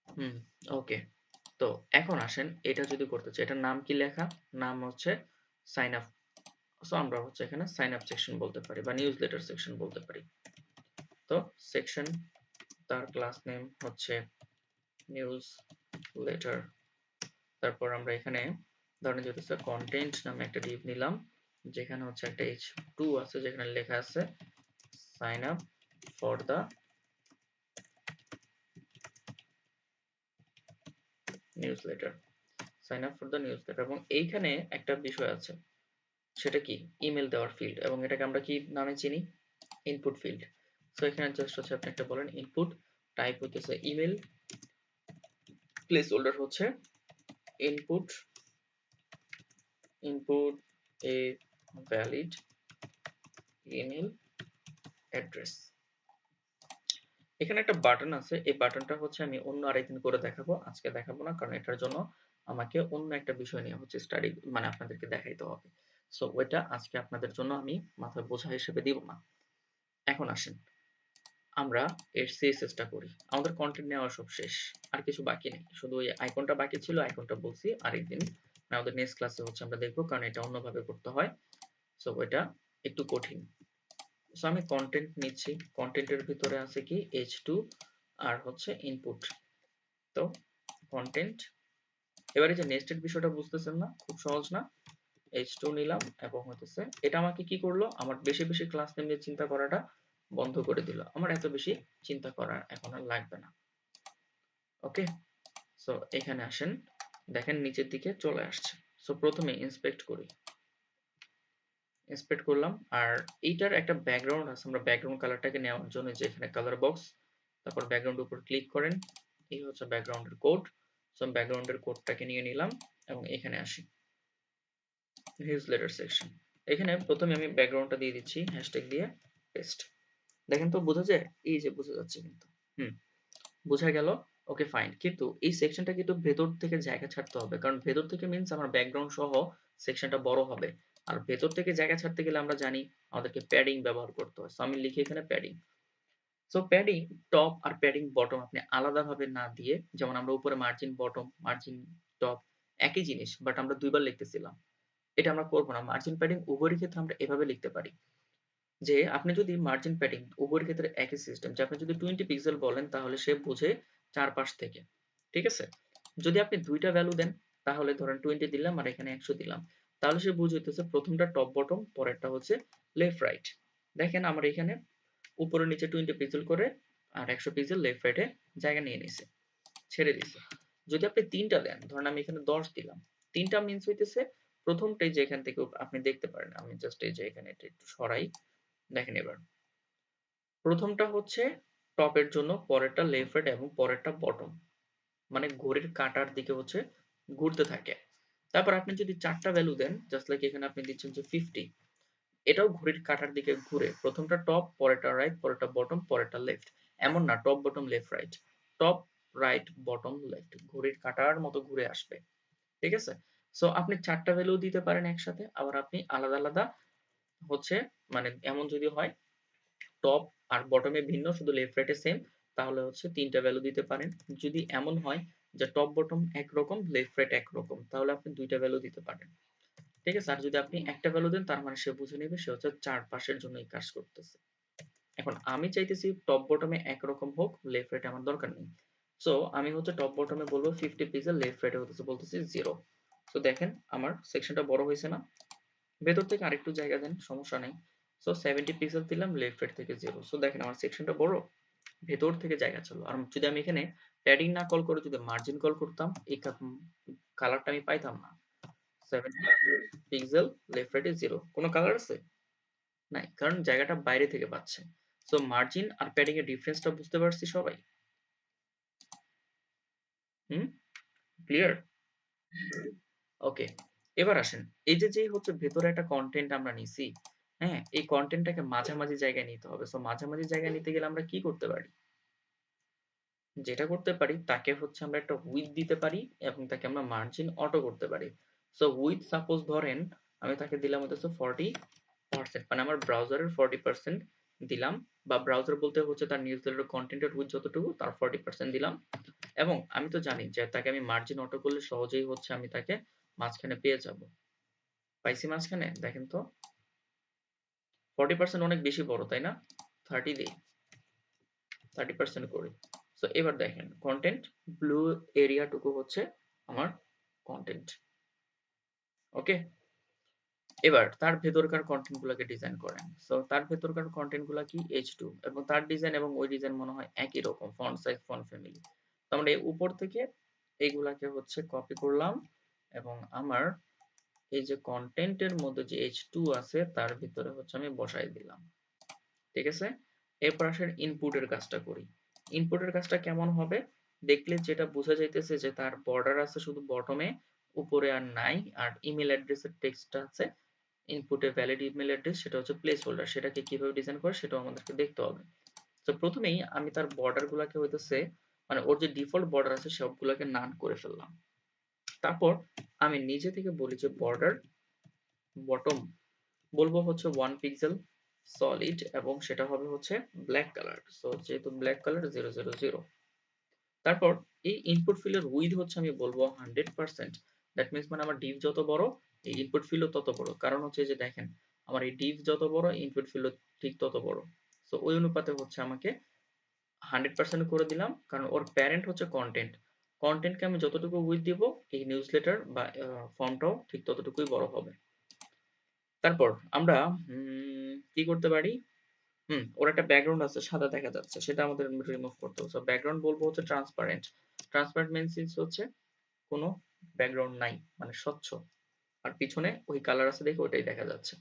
হুম, ওকে। তো এখন আসেন, এটা যদি করতে চাই, এটার নাম কি লেখা? নাম হচ্ছে সাইন আপ। সো আমরা হচ্ছে এখানে সাইন আপ সেকশন বলতে পারি বা নিউজ লেটার সেকশন বলতে পারি। তো সেকশন, তার ক্লাস নেম হচ্ছে নিউজ লেটার। তারপর আমরা এখানে ধরেন যেহেতু কন্টেন্ট নামে একটা ডিভ নিলাম, যেখানে হচ্ছে একটা h2 আছে যেখানে লেখা আছে sign up for the newsletter, sign up for the newsletter. এবং এইখানে একটা বিষয় আছে, সেটা কি? ইমেল দেওয়ার ফিল্ড, এবং এটাকে আমরা কি নামে চিনি? Input field. সো এখানে জাস্ট হচ্ছে আপনি একটা বলেন ইনপুট, টাইপ হতেছে ইমেল, প্লেস হোল্ডার হচ্ছে input, input a valid email address. এখানে একটা বাটন আছে, এই বাটনটা হচ্ছে আমি অন্য আরেকদিন করে দেখাবো, আজকে দেখাবো না, কারণ এটার জন্য আমাকে অন্য একটা বিষয় নিয়ে হচ্ছে স্টাডি, মানে আপনাদেরকে দেখাইতে হবে। সো ওইটা আজকে আপনাদের জন্য আমি মাথায় বোঝা হিসেবে দিব না। এখন আসেন আমরা এর সিএসএস টা করি। আমাদের কন্টেন্ট নেওয়া সব শেষ, আর কিছু বাকি নেই, শুধু ওই আইকনটা বাকি ছিল, আইকনটা বলছি আরেকদিন, মানে আমাদের নেক্সট ক্লাসে হচ্ছে আমরা দেখবো, কারণ এটা অন্যভাবে করতে হয়। সো ওইটা একটু কঠিন। সো আমি কন্টেন্ট নিচ্ছি, কন্টেন্টের ভিতরে আছে কি h2 আর হচ্ছে ইনপুট। তো কন্টেন্ট, এবারে যে নেস্টেড বিষয়টা বুঝতেছেন না, খুব সহজ না? h2 নিলাম এবং হতেছে এটা আমাকে কি করলো, আমার বেশি বেশি ক্লাস নেম নিয়ে চিন্তা করাটা বন্ধ করে দিল। আমার এত বেশি চিন্তা করার এখন আর লাগবে না। ওকে, সো এখানে আসেন, দেখেন নিচের দিকে চলে আসছে। সো প্রথমে ইন্সপেক্ট করি, ইন্সপেক্ট করলাম। আর এইটার একটা ব্যাকগ্রাউন্ড আছে, আমরা ব্যাকগ্রাউন্ড কালারটাকে নেওয়ার জন্য যে এখানে কালার বক্স, তারপর ব্যাকগ্রাউন্ডের উপর ক্লিক করেন, এই হচ্ছে ব্যাকগ্রাউন্ডের কোড। সো ব্যাকগ্রাউন্ডের কোডটাকে নিয়ে নিলাম এবং এখানে আসি নিউজলেটার সেকশন। এখানে প্রথমে আমি ব্যাকগ্রাউন্ডটা দিয়ে দিচ্ছি হ্যাশট্যাগ দিয়ে পেস্ট। দেখেন তো বোঝা যায়, এই যে বোঝা যাচ্ছে কিন্তু, বোঝা গেল। ওকে ফাইন, কিন্তু এই সেকশনটা কিন্তু ভেতর থেকে জায়গা ছাড়তে হবে, কারণ ভেতর থেকে মিন্স আমার ব্যাকগ্রাউন্ড সহ সেকশনটা বড় হবে। আর ভেতর থেকে জায়গা ছাড়তে গেলে আমরা জানি আমাদেরকে প্যাডিং ব্যবহার করতে হয়। সো আমি লিখি এখানে প্যাডিং। সো প্যাডিং টপ আর প্যাডিং বটম আপনি আলাদাভাবে না দিয়ে, যেমন আমরা উপরে মার্জিন বটম, মার্জিন টপ একই জিনিস, বাট আমরা দুইবার লিখতেছিলাম, এটা আমরা করবো না। মার্জিন প্যাডিং উভয়ের ক্ষেত্রে আমরা এভাবে লিখতে পারি যে আপনি যদি মার্জিন প্যাডিং উভয়ের ক্ষেত্রে একই সিস্টেম, যে আপনি যদি 20 পিক্সেল বলেন তাহলে সে বোঝে চারপাশ থেকে, ঠিক আছে। যদি আপনি দুইটা ভ্যালু দেন, তাহলে ধরেন 20 দিলাম আর এখানে 100 দিলাম, তাহলে সে বুঝতেছে প্রথমটা টপ বটম, পরেরটা হচ্ছে লেফট রাইট। দেখেন আমার এখানে উপরে নিচে 20 পিক্সেল করে আর 100 পিক্সেল লেফট রাইটে জায়গা নিয়ে নিছে, ছেড়ে দিছে। যদি আপনি তিনটা দেন, ধরেন আমি এখানে 10 দিলাম, তিনটা মিন্স হইতেছে প্রথমটাই যে এখান থেকে আপনি দেখতে পারেন, আমি জাস্ট এই যে এখানে এটা একটু সরাই, দেখেন এবার প্রথমটা হচ্ছে টপের জন্য, পরেরটা লেফট রাইট এবং পরেরটা বটম, মানে ঘড়ির কাঁটার দিকে হচ্ছে ঘুরতে থাকে। তারপর আপনি যদি চারটা ভ্যালু দেন, জাস্ট লাইক এখানে আপনি দিচ্ছেন যে 50, এটাও ঘড়ির কাঁটার দিকে ঘুরে, প্রথমটা টপ, পরেরটা রাইট, পরেরটা বটম, পরেরটা লেফট। এমন না top bottom left right, top right bottom left, ঘড়ির কাঁটার মতো ঘুরে আসবে, ঠিক আছে। সো আপনি চারটা ভ্যালু দিতে পারেন একসাথে, আবার আপনি আলাদা আলাদা হচ্ছে, মানে এমন যদি হয় টপ আর বটমে ভিন্ন, শুধু লেফট রাইটে সেম, তাহলে হচ্ছে তিনটা ভ্যালু দিতে পারেন। যদি এমন হয় যে টপ বটম একরকম, লেফট রাইট একরকম, তাহলে আপনি দুইটা ভ্যালু দিতে পারেন, ঠিক আছে। আর যদি আপনি একটা ভ্যালু দেন, তার মানে সে বুঝে নেবে সে হচ্ছে চারপাশের জন্য এই কাজ করতেছে। এখন আমি চাইতেছি টপ বটমে একরকম হোক, লেফট রাইটে আমার দরকার নেই। সো আমি হচ্ছে টপ বটমে বলবো 50 পিক্সেল, লেফট রাইটে হচ্ছে বলতেছি 0। সো দেখেন আমার সেকশনটা বড় হয়েছে না, ভেতর থেকে আরেকটু জায়গা দেন, সমস্যা নেই। সো 70 পিক্সেল দিলাম, লেফট রাইট থেকে 0। সো দেখেন আমার সেকশনটা বড়, ভেতর থেকে জায়গা ছিল। আর যদি আমি এখানে প্যাডিং না কল করে যদি মার্জিন কল করতাম, এই কালারটা আমি পাইতাম না। 70 পিক্সেল, লেফট রাইটে 0, কোনো কালার আছে নাই, কারণ জায়গাটা বাইরে থেকে পাচ্ছে। সো মার্জিন আর প্যাডিং এর ডিফারেন্সটা বুঝতে পারছি সবাই? হুম, ক্লিয়ার? ওকে, এবার আসেন, এই যে যে হচ্ছে ভেতরে একটা কন্টেন্ট আমরা নিছি, হ্যাঁ, এই কন্টেন্টটাকে মাঝামাঝি জায়গায় নিতে হবে। সো মাঝামাঝি জায়গায় নিতে গেলে আমরা কি করতে পারি? যেটা করতে পারি তাকে হচ্ছে আমরা একটা উইথ দিতে পারি এবং তাকে আমরা মার্জিন অটো করতে পারি। সো উইথ সাপোজ ধরেন আমি তাকে দিলাম হচ্ছে 40%, মানে আমার ব্রাউজারের 40% দিলাম, বা ব্রাউজার বলতে হচ্ছে তার নিউজলেটার কন্টেন্টের উইথ যতটুকু তার 40% দিলাম। এবং আমি তো জানি যে তাকে আমি মার্জিন অটো করলে সহজেই হচ্ছে আমি তাকে মাঝখানে পেয়ে যাব। পাইছি মাঝখানে, দেখেন তো 40% অনেক বেশি বড় তাই না? 30 দিই, 30% করি। সো এবার দেখেন কন্টেন্ট ব্লু এরিয়াটুকু হচ্ছে আমার কন্টেন্ট। ওকে, এবার তার ভেতরকার কন্টেন্ট গুলাকে ডিজাইন করেন। সো তার ভেতরকার কন্টেন্ট গুলা কি H2, এবং তার ডিজাইন এবং ওই ডিজাইন মনে হয় একই রকম, ফন্ট সাইজ, ফন্ট ফ্যামিলি। তো আমরা এই উপর থেকে এইগুলাকে হচ্ছে কপি করলাম এবং আমার এই যে কন্টেন্টের মধ্যে যে H2 আছে তার ভিতরে হচ্ছে আমি বসাই দিলাম, ঠিক আছে। এরপর আসেন ইনপুটের কাজটা করি। ইনপুটের কাজটা কেমন হবে? দেখলে যেটা বোঝা যাইতেছে যে তার বর্ডার আছে শুধু বটমে, উপরে আর নাই। আর ইমেল অ্যাড্রেসের টেক্সটটা আছে ইনপুটে, ভ্যালিড ইমেল অ্যাড্রেস, সেটা হচ্ছে প্লেস হোল্ডার, সেটাকে কিভাবে ডিজাইন করে সেটাও আমাদেরকে দেখতে হবে। তো প্রথমেই আমি তার বর্ডার গুলাকে হইতেছে, মানে ওর যে ডিফল্ট বর্ডার আছে সবগুলোকে নান করে ফেললাম। তারপর আমি নিজে থেকে বলি যে বর্ডার বটম বলবো হচ্ছে 1 পিক্সেল সলিড, এবং সেটা হবে হচ্ছে ব্ল্যাক কালার। সো যেহেতু ব্ল্যাক কালার 000। তারপর এই ইনপুট ফিল্ডের উইডথ হচ্ছে আমি বলবো 100%। দ্যাট মিন্স মানে আমার ডিভ যত বড় এই ইনপুট ফিল্ডও তত বড়, কারণ হচ্ছে যে দেখেন আমার এই ডিভ যত বড় ইনপুট ফিল্ডও ঠিক তত বড়। সো ওই অনুপাতে হচ্ছে আমাকে 100% করে দিলাম, কারণ ওর প্যারেন্ট হচ্ছে কন্টেন্ট, কন্টেন্টকে আমি যতটুকু উইডথ দিব এই নিউজলেটার বা ফর্মটাও ঠিক ততটুকুই বড় হবে। তারপর আমরা কি করতে পারি? ওর একটা ব্যাকগ্রাউন্ড আছে, সাদা দেখা যাচ্ছে, সেটা আমাদের রিমুভ করতে হবে। সো ব্যাকগ্রাউন্ড বলবো হচ্ছে ট্রান্সপারেন্ট। ট্রান্সপারেন্ট মিনস হচ্ছে কোনো ব্যাকগ্রাউন্ড নাই, মানে স্বচ্ছ, আর পিছনে ওই কালার আছে দেখে ওইটাই দেখা যাচ্ছে।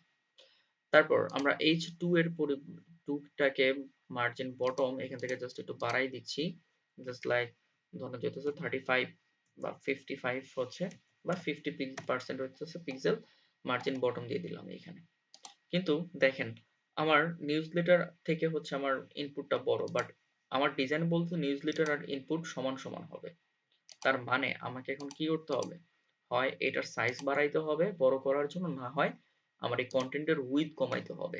তারপর আমরা H2 এর পরে 2 টাকে মার্জিন বটম এখান থেকে জাস্ট একটু বাড়াই দিচ্ছি, জাস্ট লাইক ধরুন যেতেছে 35 বা 55 হচ্ছে, বা 50% হচ্ছে পিক্সেল, মার্জিন বটম দিয়ে দিলাম এইখানে। কিন্তু দেখেন আমার নিউজলেটার থেকে হচ্ছে আমার ইনপুটটা বড়, বাট আমার ডিজাইন বলতে নিউজলেটার আর ইনপুট সমান সমান হবে। তার মানে আমাকে এখন কি করতে হবে, হয় এটার সাইজ বাড়াইতে হবে বড় করার জন্য, না হয় আমার এই কন্টেন্টের উইথ কমাইতে হবে।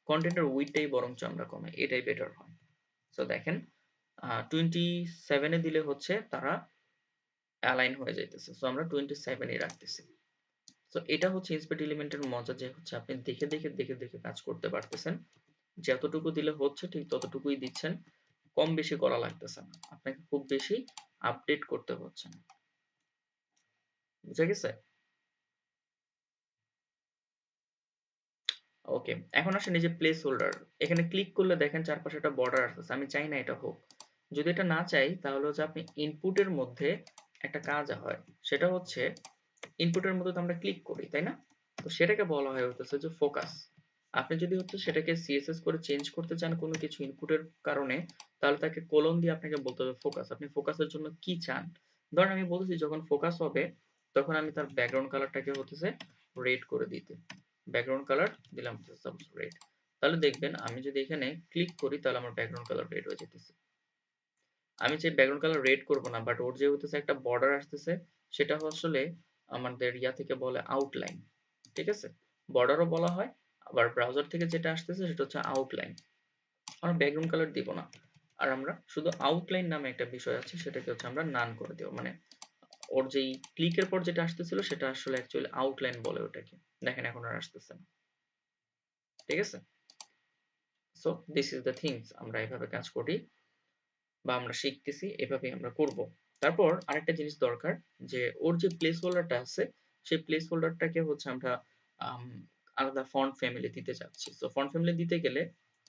কন্টেন্টের উইথটাই বরঞ্চ আমরা কমাই, এটাই বেটার হয়। সো দেখেন 27 এ দিলে হচ্ছে তারা অ্যালাইন হয়ে যাইতেছে, সো আমরা 27 রাখতেছি। তো এটা হচ্ছে ইন্সপেক্ট এলিমেন্টের মজা, যে হচ্ছে আপনি দেখে দেখে দেখে দেখে কাজ করতে পারতেছেন, যতটুকু দিলে হচ্ছে ঠিক ততটুকুই দিচ্ছেন, কম বেশি করা লাগতেছে না, আপনাকে খুব বেশি আপডেট করতে হচ্ছে না। বুঝা গেছে? ওকে, এখন আসেন এই যে প্লেস হোল্ডার, এখানে ক্লিক করলে দেখেন চারপাশে একটা বর্ডার আসতেছে, আমি চাই না এটা হোক। যদি এটা না চাই তাহলে হচ্ছে আপনি ইনপুটের মধ্যে একটা কাজ হয়, সেটা হচ্ছে ইনপুটের মধ্যে তো আমরা ক্লিক করি তাই না, তো সেটাকে বলা হয় হচ্ছে যে ফোকাস। আপনি যদি হচ্ছে সেটাকে সিএসএস করে চেঞ্জ করতে চান কোনো কিছু ইনপুটের কারণে, তাহলে তাকে কোলন দিয়ে আপনাকে বলতে হবে ফোকাস, আপনি ফোকাসের জন্য কি চান। ধরেন আমি বলতেছি যখন ফোকাস হবে তখন আমি তার ব্যাকগ্রাউন্ড কালারটাকে হচ্ছে রেড করে দিতে, ব্যাকগ্রাউন্ড কালার দিলাম সাপোজ রেড, তাহলে দেখবেন আমি যদি এখানে ক্লিক করি তাহলে আমার ব্যাকগ্রাউন্ড কালার রেড হয়ে যেতেছে। আমি চাই ব্যাকগ্রাউন্ড কালার রেড করবো না, বাট ওর যে হতেছে একটা বর্ডার আসতেছে, সেটা আসলে আমাদের ইয়া থেকে বলে আউটলাইন, ঠিক আছে, বর্ডারও বলা হয়, আবার ব্রাউজার থেকে যেটা আসতেছে সেটা হচ্ছে আউটলাইন। আমরা ব্যাকগ্রাউন্ড কালার দিব না, আর আমরা শুধু আউটলাইন নামে একটা বিষয় আছে সেটাকে হচ্ছে আমরা নান করে দেব, মানে ওর যেই ক্লিকের পর যেটা আসতেছিল সেটা আসলে অ্যাকচুয়ালি আউটলাইন বলে ওটাকে, দেখেন এখন আর আসতেছে না, ঠিক আছে। So this is the things, আমরা এভাবে কাজ করি বা আমরা শিখতেছি, এভাবেই আমরা করব। তারপর আরেকটা জিনিস দরকার, যে ওর যে প্লেস হোল্ডারটা আছে সেই প্লেস হোল্ডারটাকে হচ্ছে আমরা আলাদা ফন্ট ফ্যামিলি দিতে চাচ্ছি। সো ফন্ট ফ্যামিলি দিতে গেলে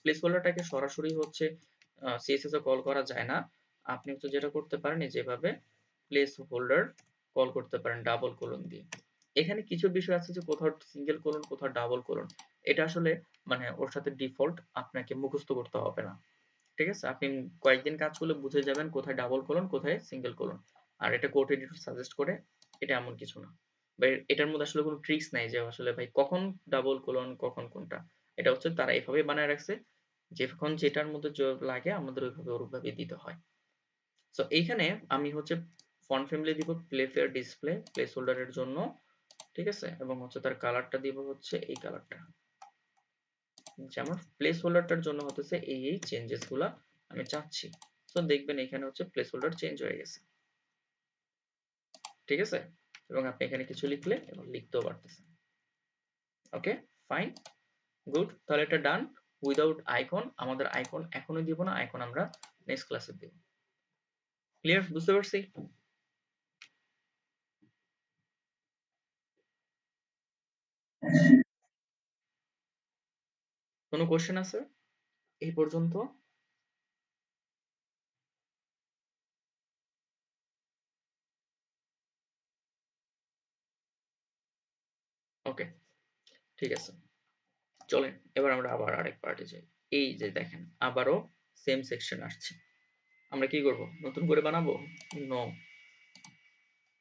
প্লেস হোল্ডারটাকে সরাসরি হচ্ছে সিএসএস এ কল করা যায় না, আপনি হচ্ছে যেটা করতে পারেন যেভাবে প্লেস হোল্ডার কল করতে পারেন ডাবল কোলন দিয়ে। এখানে কিছু বিষয় আছে যে কোথাও সিঙ্গেল কোলন কোথাও ডাবল কোলন, এটা আসলে মানে ওর সাথে ডিফল্ট, আপনাকে মুখস্থ করতে হবে না, ঠিক আছে, আপনি কয়েকদিন কাজ করলে বুঝে যাবেন কোথায় ডাবল কোলন কোথায় সিঙ্গেল কোলন। আর এটা কোড এডিটর সাজেস্ট করে, এটা এমন কিছু না, বা এটার মধ্যে আসলে কোনো ট্রিক্স নাই যে আসলে ভাই কখন ডাবল কোলন কখন কোনটা, এটা হচ্ছে তারা এভাবে বানায় রাখছে, যখন যেটার মধ্যে লাগে আমাদের ওইভাবে ওরভাবে দিতে হয়। সো এইখানে আমি হচ্ছে ফন্ট ফ্যামিলি দিব প্লে ফেয়ার ডিসপ্লে প্লেস হোল্ডারের জন্য, ঠিক আছে, এবং হচ্ছে তার কালারটা দিব হচ্ছে এই কালারটা, যেমন প্লেস হোল্ডারটার জন্য হতেছে এই চেঞ্জেস গুলা আমি চাচ্ছি। তো দেখবেন এখানে হচ্ছে প্লেস হোল্ডার চেঞ্জ হয়ে গেছে, ঠিক আছে, এবং আপনি এখানে কিছু লিখলে এবং লিখতেও পারতেছেন। ওকে, ফাইন, গুড, তাহলে এটা ডান। উইদাউট আইকন, আমাদের আইকন এখনই দিব না, আইকন আমরা নেক্সট ক্লাসে দিব। ক্লিয়ার, বুঝতে পারছি? কোনো কোশ্চেন আছে এই পর্যন্ত? ওকে, ঠিক আছে, চলেন এবার আমরা আবার আরেক পার্টে যাই। এই যে দেখেন আবারও সেম সেকশন আসছে, আমরা কি করব, নতুন করে বানাবো? নো,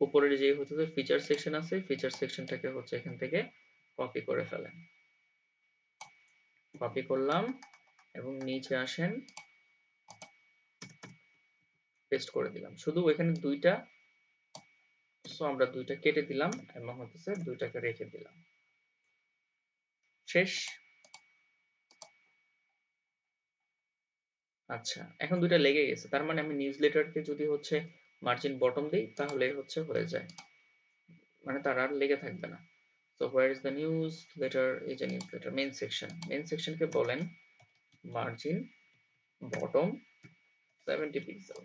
উপরের যে হচ্ছে ফিচার সেকশন আছে ফিচার সেকশনটাকে হচ্ছে এখান থেকে কপি করে ফেলেন, কপি করলাম এবং নিচে আসেন, পেস্ট করে দিলাম, শুধু এখানে দুইটা, সো আমরা দুইটা কেটে দিলাম এবং হচ্ছে দুইটাকে রেখে দিলাম, শেষ। আচ্ছা, এখন দুইটা লেগে গেছে, তার মানে আমি নিউজলেটারকে যদি হচ্ছে মার্জিন বটম দিই তাহলে হচ্ছে হয়ে যায়, মানে তার আর লেগে থাকবে না। So where is the newsletter, এই যে নিউজ লেটার মেইন সেকশনকে বলেন margin bottom 70 pixel.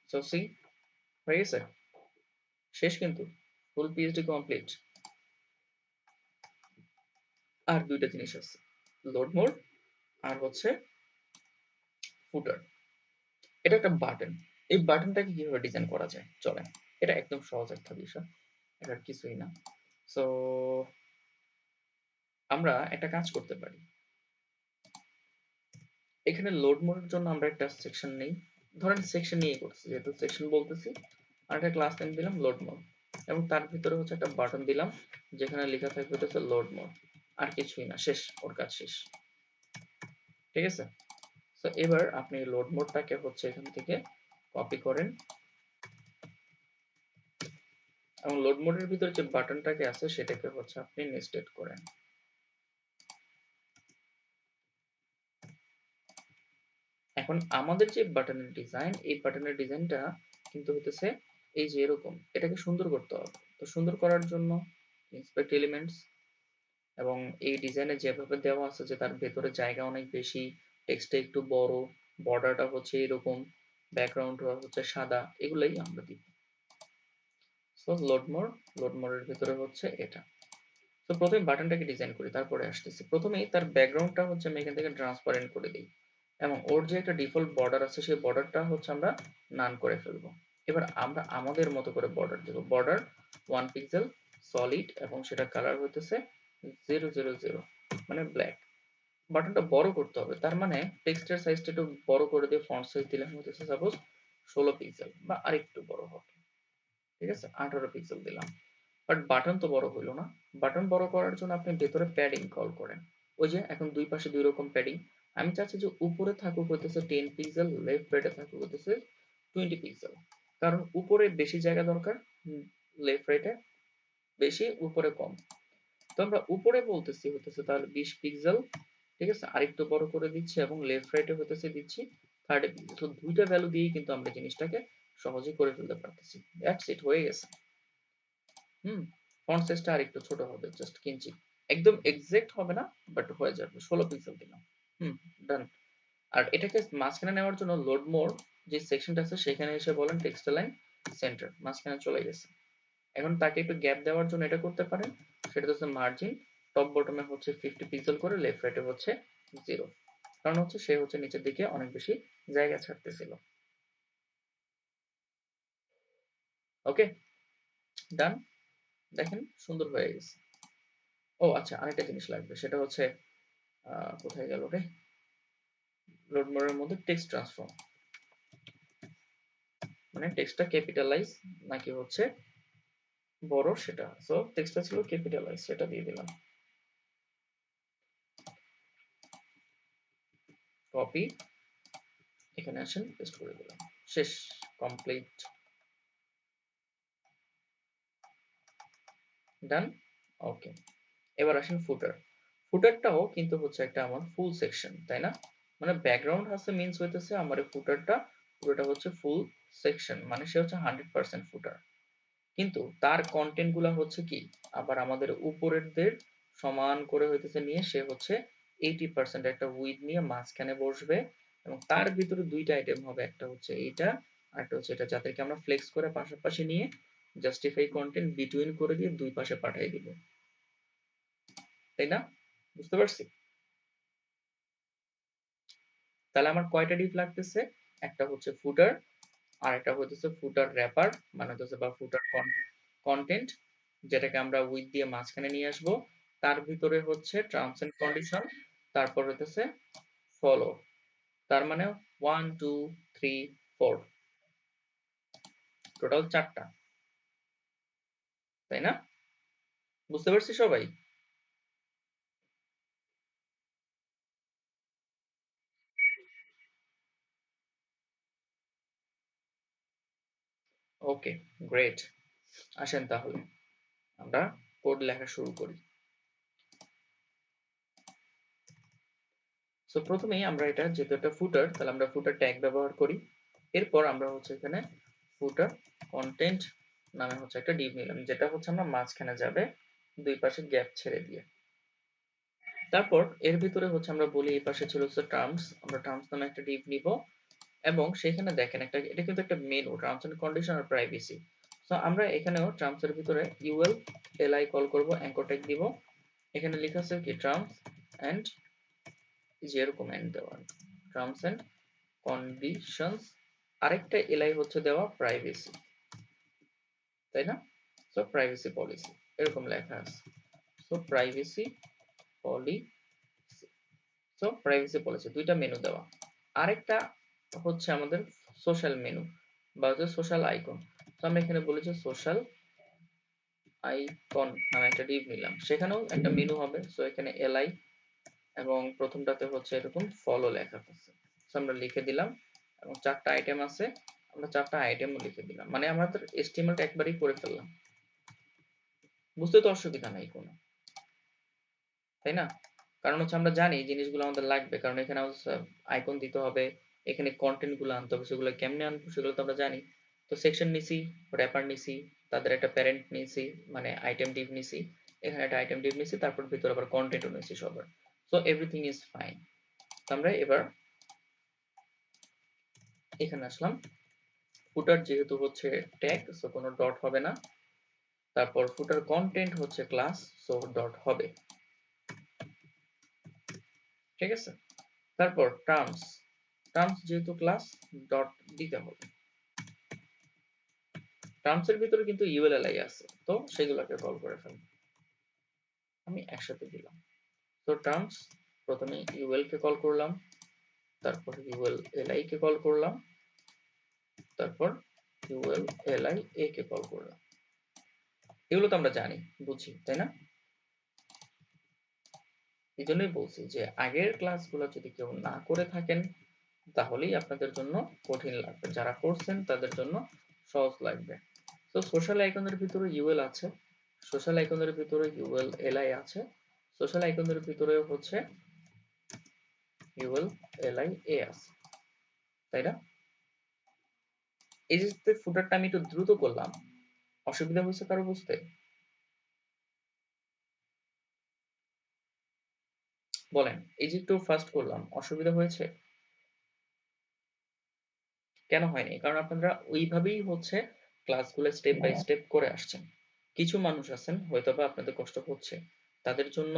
So see, হয়ে গেছে, শেষ কিন্তু, ফুল পিএইচডি কমপ্লিট। আর দুইটা জিনিস আছে, লোড মোর আর হচ্ছে ফুটার। এটা একটা বাটন। এই বাটনটাকে কিভাবে ডিজাইন করা যায় চলেন, এটা একদম সহজ একটা বিষয়, এটার কিছুই না। সো আমরা একটা কাজ করতে পারি, এখানে লোড মোডের জন্য আমরা একটা সেকশন নেই, ধরেন সেকশন নিয়ে করছি যেহেতু সেকশন বলতেছি, আর একটা ক্লাস নেম দিলাম লোড মোড, এবং তার ভিতরে হচ্ছে একটা বাটন দিলাম যেখানে লেখা থাকবে হচ্ছে লোড মোড, আর কিছুই না, শেষ, ওর কাজ শেষ। ঠিক আছে, তো এবার আপনি লোড মোডটাকে হচ্ছে এখান থেকে কপি করেন এবং লোড মোডের ভিতরে যে বাটনটাকে আছে সেটাকে হচ্ছে আপনি নেস্টেড করেন। এখন আমাদের যে বাটনের ডিজাইন, এই বাটনের ডিজাইনটা কিন্তু হতেছে এই যে এরকম, এটাকে সুন্দর করতে হবে। তো সুন্দর করার জন্য ইন্সপেক্ট এলিমেন্টস, এবং এই ডিজাইনে যেভাবে দেওয়া আছে যে তার ভেতরে জায়গা অনেক বেশি, টেক্সটটা একটু বড়, বর্ডারটা হচ্ছে এরকম, ব্যাকগ্রাউন্ড হচ্ছে সাদা, এগুলাই আমরা দিব। সো লোড মোডের ভিতরে হচ্ছে এটা। তো প্রথমে বাটনটাকে ডিজাইন করি, তারপরে আসতেছি। প্রথমেই তার ব্যাকগ্রাউন্ডটা হচ্ছে আমি এখান থেকে ট্রান্সপারেন্ট করে দিই, এবং ওর যে একটা ডিফল্ট বর্ডার আছে সেই বর্ডারটা হচ্ছে আমরা নান করে ফেলবো। এবার আমরা আমাদের মতো করে বর্ডার দেব, বর্ডার 1 পিক্সেল সলিড, এবং সেটা কালার হতেছে 000, মানে ব্ল্যাক। বাটনটা বড় করতে হবে, তার মানে টেক্সটের সাইজটা একটু বড় করে দিয়ে ফন্ট সাইজ দিলাম হতেছে সাপোজ 16 পিক্সেল বা আরেকটু বড় হবে। ঠিক আছে, 18 পিক্সেল দিলাম। বাট বাটন তো বড় হইলো না। বাটন বড় করার জন্য আপনি ভেতরে প্যাডিং কল করেন, ওই যে এখন দুই পাশে দুই রকম প্যাডিং। আমি চাচ্ছি যে উপরে থাকুক হইতেছে 10 পিক্সেল, লেফট রাইটে থাকুক হইতেছে 20 পিক্সেল, কারণ উপরে বেশি জায়গা দরকার, লেফট রাইটে বেশি, উপরে কম। তো আমরা উপরে বলতেছি হইতেছে তাহলে 20 পিক্সেল, ঠিক আছে, আরেকটু বড় করে দিচ্ছি, এবং লেফট রাইটে হইতেছে দিচ্ছি 30 পিক্সেল। তো দুইটা ভ্যালু দিয়েই কিন্তু আমরা জিনিসটাকে সহজেই করে ফেলতে পারতেছি। দ্যাটস ইট, হয়ে গেছে। হুম, ফন্ট সাইজটা আরেকটু ছোট হবে, জাস্ট কিঞ্চিত, একদম এক্সাক্ট হবে না, বাট হয়ে যাবে। 16 পিক্সেল দিলাম। হুম, ডান। আর এটাকে মাঝখানে নেওয়ার জন্য লোড মোর যে সেকশনটা আছে সেখানে এসে বলেন টেক্সট লাইন সেন্টার, মাঝখানে চলে গেছে। এখন তাকে একটু গ্যাপ দেওয়ার জন্য এটা করতে পারেন, সেটা হচ্ছে মার্জিন টপ বটমে হচ্ছে 50 পিক্সেল করে, লেফট রাইটে হচ্ছে 0, কারণ হচ্ছে সে হচ্ছে নিচের দিকে অনেক বেশি জায়গা ছাড়তেছিল। ওকে, ডান। দেখেন সুন্দর হয়ে গেছে। ও আচ্ছা, আরেকটা জিনিস লাগবে, সেটা হচ্ছে কোথায় গেল রে, লোড মোডের মধ্যে টেক্সট ট্রান্সফর্ম, মানে টেক্সটটা ক্যাপিটালাইজ নাকি হচ্ছে বড় সেটা। সো টেক্সটটা ছিল ক্যাপিটালাইজ, সেটা দিয়ে দিলাম, কপি, এখানে আসেন পেস্ট করে দিলাম, শেষ, কমপ্লিট, ডান। ওকে, এবার আসেন ফুটার। ফুটারটাও কিন্তু হচ্ছে একটা আমার ফুল সেকশন, তাই না? মানে ব্যাকগ্রাউন্ড আছে মিন্স হইতেছে আমার ফুটারটা পুরোটা হচ্ছে ফুল সেকশন, মানে সে হচ্ছে 100% ফুটার। কিন্তু তার কন্টেন্ট গুলা হচ্ছে কি আবার আমাদের উপরেরদের সমান করে হইতেছে নিয়ে সে হচ্ছে 80% একটা উইড নিয়ে মাঝখানে বসবে, এবং তার ভিতরে দুইটা আইটেম হবে, একটা হচ্ছে এইটা আর একটা হচ্ছে এটা, যাদেরকে আমরা ফ্লেক্স করে পাশাপাশি নিয়ে জাস্টিফাই কন্টেন্ট বিটুইন করে দিয়ে দুই পাশে পাঠিয়ে দিব, তাই না? বুঝতে পারছি? তাহলে আমার কয়টা ডিপ লাগতেছে, একটা হচ্ছে ফুটার, আর একটা হচ্ছে ফুটার র্যাপার, মানে হচ্ছে বা ফুটার কন্টেন্ট, যেটাকে আমরা উইথ দিয়ে মাঝখানে নিয়ে আসব, তার ভিতরে হচ্ছে টার্মস এন্ড কন্ডিশন, তারপর হচ্ছে ফলো, তার মানে 1 2 3 4, টোটাল 4টা, তাই না? বুঝতে পারছি সবাই? ওকে, গ্রেট। আসেন তাহলে আমরা কোড লেখা শুরু করি। সো প্রথমেই আমরা এটা যেহেতু একটা ফুটার, তাহলে আমরা ফুটার ট্যাগ ব্যবহার করি। এরপর আমরা হচ্ছে এখানে ফুটার কন্টেন্ট নামে হচ্ছে একটা ডিভ নিলাম, যেটা হচ্ছে আমরা মাঝখানে যাবে দুই পাশে গ্যাপ ছেড়ে দিয়ে। তারপর এর ভিতরে হচ্ছে আমরা বলি এই পাশে ছিল হচ্ছে টার্মস, আমরা টার্মস নামে একটা ডিভ নিব, এবং সেখানে দেখেন একটা, এটা কিন্তু একটা মেনু, টার্মস এন্ড কন্ডিশন আর প্রাইভেসি। সো আমরা এখানেও টার্মস এর ভিতরে ইউএল এলআই কল করব, অ্যাঙ্কর ট্যাগ দিব, এখানে লেখা আছে কি টার্মস এন্ড যে এরকম এন্ড দেওয়া টার্মস এন্ড কন্ডিশনস, আরেকটা এলআই হচ্ছে দেওয়া প্রাইভেসি, তাই না? সো প্রাইভেসি পলিসি এরকম লেখা আছে। So privacy policy, so privacy policy দুইটা মেনু দেওয়া। আরেকটা হচ্ছে আমাদের সোশ্যাল মেনু বা হচ্ছে সোশ্যাল আইকন। তো আমরা এখানে বলেছি সোশ্যাল আইকন নামে একটা ডিভ নিলাম, সেখানেও একটা মেনু হবে। সো এখানে এলআই এবং প্রথমটাতে হচ্ছে এরকম ফলো লেখা আছে, সো আমরা লিখে দিলাম এবং চারটা আইটেম আছে, আমরা চারটা আইটেমও লিখে দিলাম, মানে আমাদের এস্টিমেট একবারই করে ফেললাম। বুঝতে তো অসুবিধা নাই কোনো, তাই না? কারণ হচ্ছে আমরা জানি জিনিসগুলো আমাদের লাগবে, কারণ এখানে আইকন দিতে হবে, এখানে কন্টেন্ট গুলো আনতে হবে, সেগুলো কেমনে আনবো সেগুলো তো আমরা জানি। তো সেকশন নিছি, র্যাপার নিছি, তাদের একটা প্যারেন্ট নিছি, মানে আইটেম ডিভ নিছি, এখানে একটা আইটেম ডিভ নিছি, তারপর ভিতরে আবার কন্টেন্টও নিছি সবার। So everything is fine. আমরা এবার এখানে আসলাম, ফুটার যেহেতু হচ্ছে ট্যাগ, সো কোনো ডট হবে না। তারপর ফুটার কন্টেন্ট হচ্ছে ক্লাস, সো ডট হবে, ঠিক আছে? তারপর টার্মস, টার্মস যেহেতু ক্লাস, ডট দিতে হবে। টার্মস এর ভিতরে কিন্তু ইউএলএলআই আছে, তো সেগুলোকে কল করে ফেলবো। আমি একসাথে দিলাম। তো টার্মস, প্রথমে ইউএল কে কল করলাম, তারপর ইউএলএলআই কে কল করলাম, তারপর ইউএলএলআই এ কে কল করলাম। এগুলো তো আমরা জানি, বুঝি, তাই না? এই জন্যই বলছি যে আগের ক্লাসগুলো যদি কেউ না করে থাকেন তাহলেই আপনাদের জন্য কঠিন লাগবে, যারা করছেন তাদের জন্য সহজ লাগবে। তো সোশ্যাল আইকনের ভিতরে ইউএল আছে, সোশ্যাল আইকনের ভিতরে ইউএল এলআই আছে, সোশ্যাল আইকনের ভিতরেও হচ্ছে ইউএল এলআই এ আছে, তাই না? এই যে ফুটারটা আমি একটু দ্রুত করলাম, অসুবিধা হয়েছে কারো বুঝতে? বলেন, এই যে একটু ফাস্ট করলাম, অসুবিধা হয়েছে? কেন হয়নি? কারণ আপনারা ওইভাবেই হচ্ছে ক্লাসগুলো স্টেপ বাই স্টেপ করে আসছেন। কিছু মানুষ আছেন হয়তোবা আপনাদের কষ্ট হচ্ছে, তাদের জন্য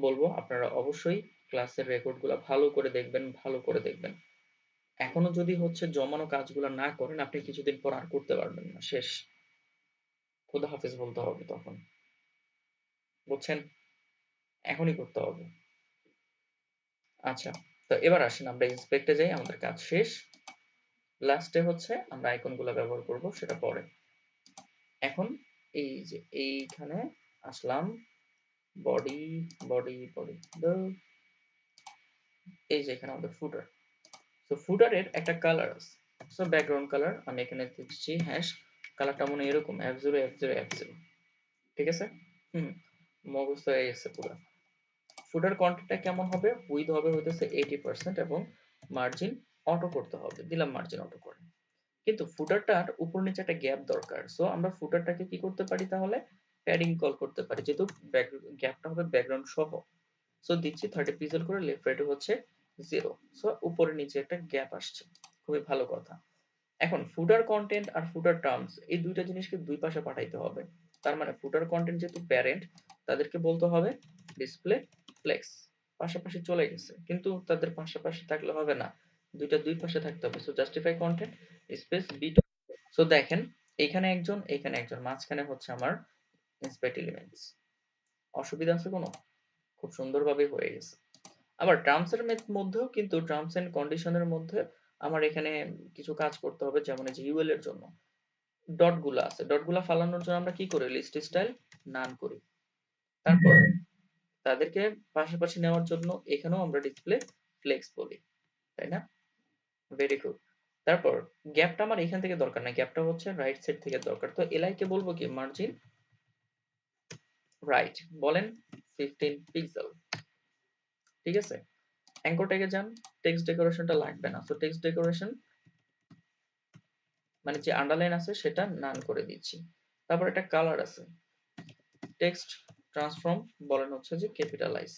বলবো আপনারা অবশ্যই ক্লাসের রেকর্ডগুলো ভালো করে দেখবেন, ভালো করে দেখবেন। এখনো যদি হচ্ছে জমানো কাজগুলো না করেন, আপনি কিছুদিন পর আর করতে পারবেন না, শেষ, খোদা হাফেজ বলতে হবে তখন, বুঝছেন? এখনই করতে হবে। আচ্ছা, তো এবার আসেন আমরা ইন্সপেক্টে যাই, আমাদের কাজ শেষ। লাস্টে হচ্ছে আমরা আইকনগুলো ব্যবহার করব, সেটা পরে। এখন এই যে এইখানে আসলাম, বডি বডি বডি, এই যে এখানে আমাদের ফুটার। সো ফুটারের একটা কালার আছে, সো ব্যাকগ্রাউন্ড কালার আমি এখানে দিচ্ছি হ্যাশ, কালারটা মনে এরকম F0 F0 F0, ঠিক আছে? হুম, মুখস্থ হয়ে গেছে পুরো। ফুটার কন্টেন্টটা কেমন হবে? উইথ হবে হইতেছে 80% এবং মার্জিন অটো করতে হবে, দিলাম মার্জিন অটো করে। কিন্তু ফুটারটার উপর নিচে একটা গ্যাপ দরকার, সো আমরা ফুটারটাকে কি করতে পারি তাহলে? প্যাডিং কল করতে পারি, যেহেতু গ্যাপটা হবে ব্যাকগ্রাউন্ড সহ। সো দিচ্ছি 30 পিক্সেল করে, লেফট রাইট হচ্ছে 0, সো উপরে নিচে একটা গ্যাপ আসছে, খুবই ভালো কথা। এখন ফুটার কন্টেন্ট আর ফুটার টার্মস এই দুইটা জিনিসকে দুই পাশে পাঠাইতে হবে। তার মানে ফুটার কন্টেন্ট যেহেতু প্যারেন্ট, তাদেরকে বলতে হবে ডিসপ্লে ফ্লেক্স, পাশাপাশি চলে গেছে, কিন্তু তাদের পাশাপাশি থাকলে হবে না, দুইটা দুই পাশে থাকতে হবে। So justify content space B2. So দেখেন, এখানে একজন, এখানে একজন, মাঝখানে হচ্ছে আমার ইন্সপেক্ট এলিমেন্টস। অসুবিধা আছে কোনো? খুব সুন্দরভাবে হয়ে গেছে। আবার টার্মস এর মধ্যেও কিন্তু টার্মস এন্ড কন্ডিশনের মধ্যে আমার এখানে কিছু কাজ করতে হবে, যেমন এই যে ইউএল এর জন্য ডট গুলা আছে, ডট গুলা ফালানোর জন্য আমরা কি করি? লিস্ট স্টাইল নান করি। তারপর তাদেরকে পাশাপাশি নেওয়ার জন্য এখানেও আমরা ডিসপ্লে ফ্লেক্স বলি, তাই না? Very good. তারপর গ্যাপটা আমার এখান থেকে দরকার না, গ্যাপটা হচ্ছে রাইট সাইড থেকে দরকার। তো এলআই কে বলবো কি মার্জিন রাইট, বলেন 15 পিক্সেল, ঠিক আছে? অ্যাঙ্কর ট্যাগে যান, টেক্সট ডেকোরেশনটা লাগবে না, তো টেক্সট ডেকোরেশন মানে যে আন্ডারলাইন আছে সেটা নান করে দিচ্ছি। তারপর একটা কালার আছে, টেক্সট ট্রান্সফর্ম বলেন হচ্ছে যে ক্যাপিটালাইজ।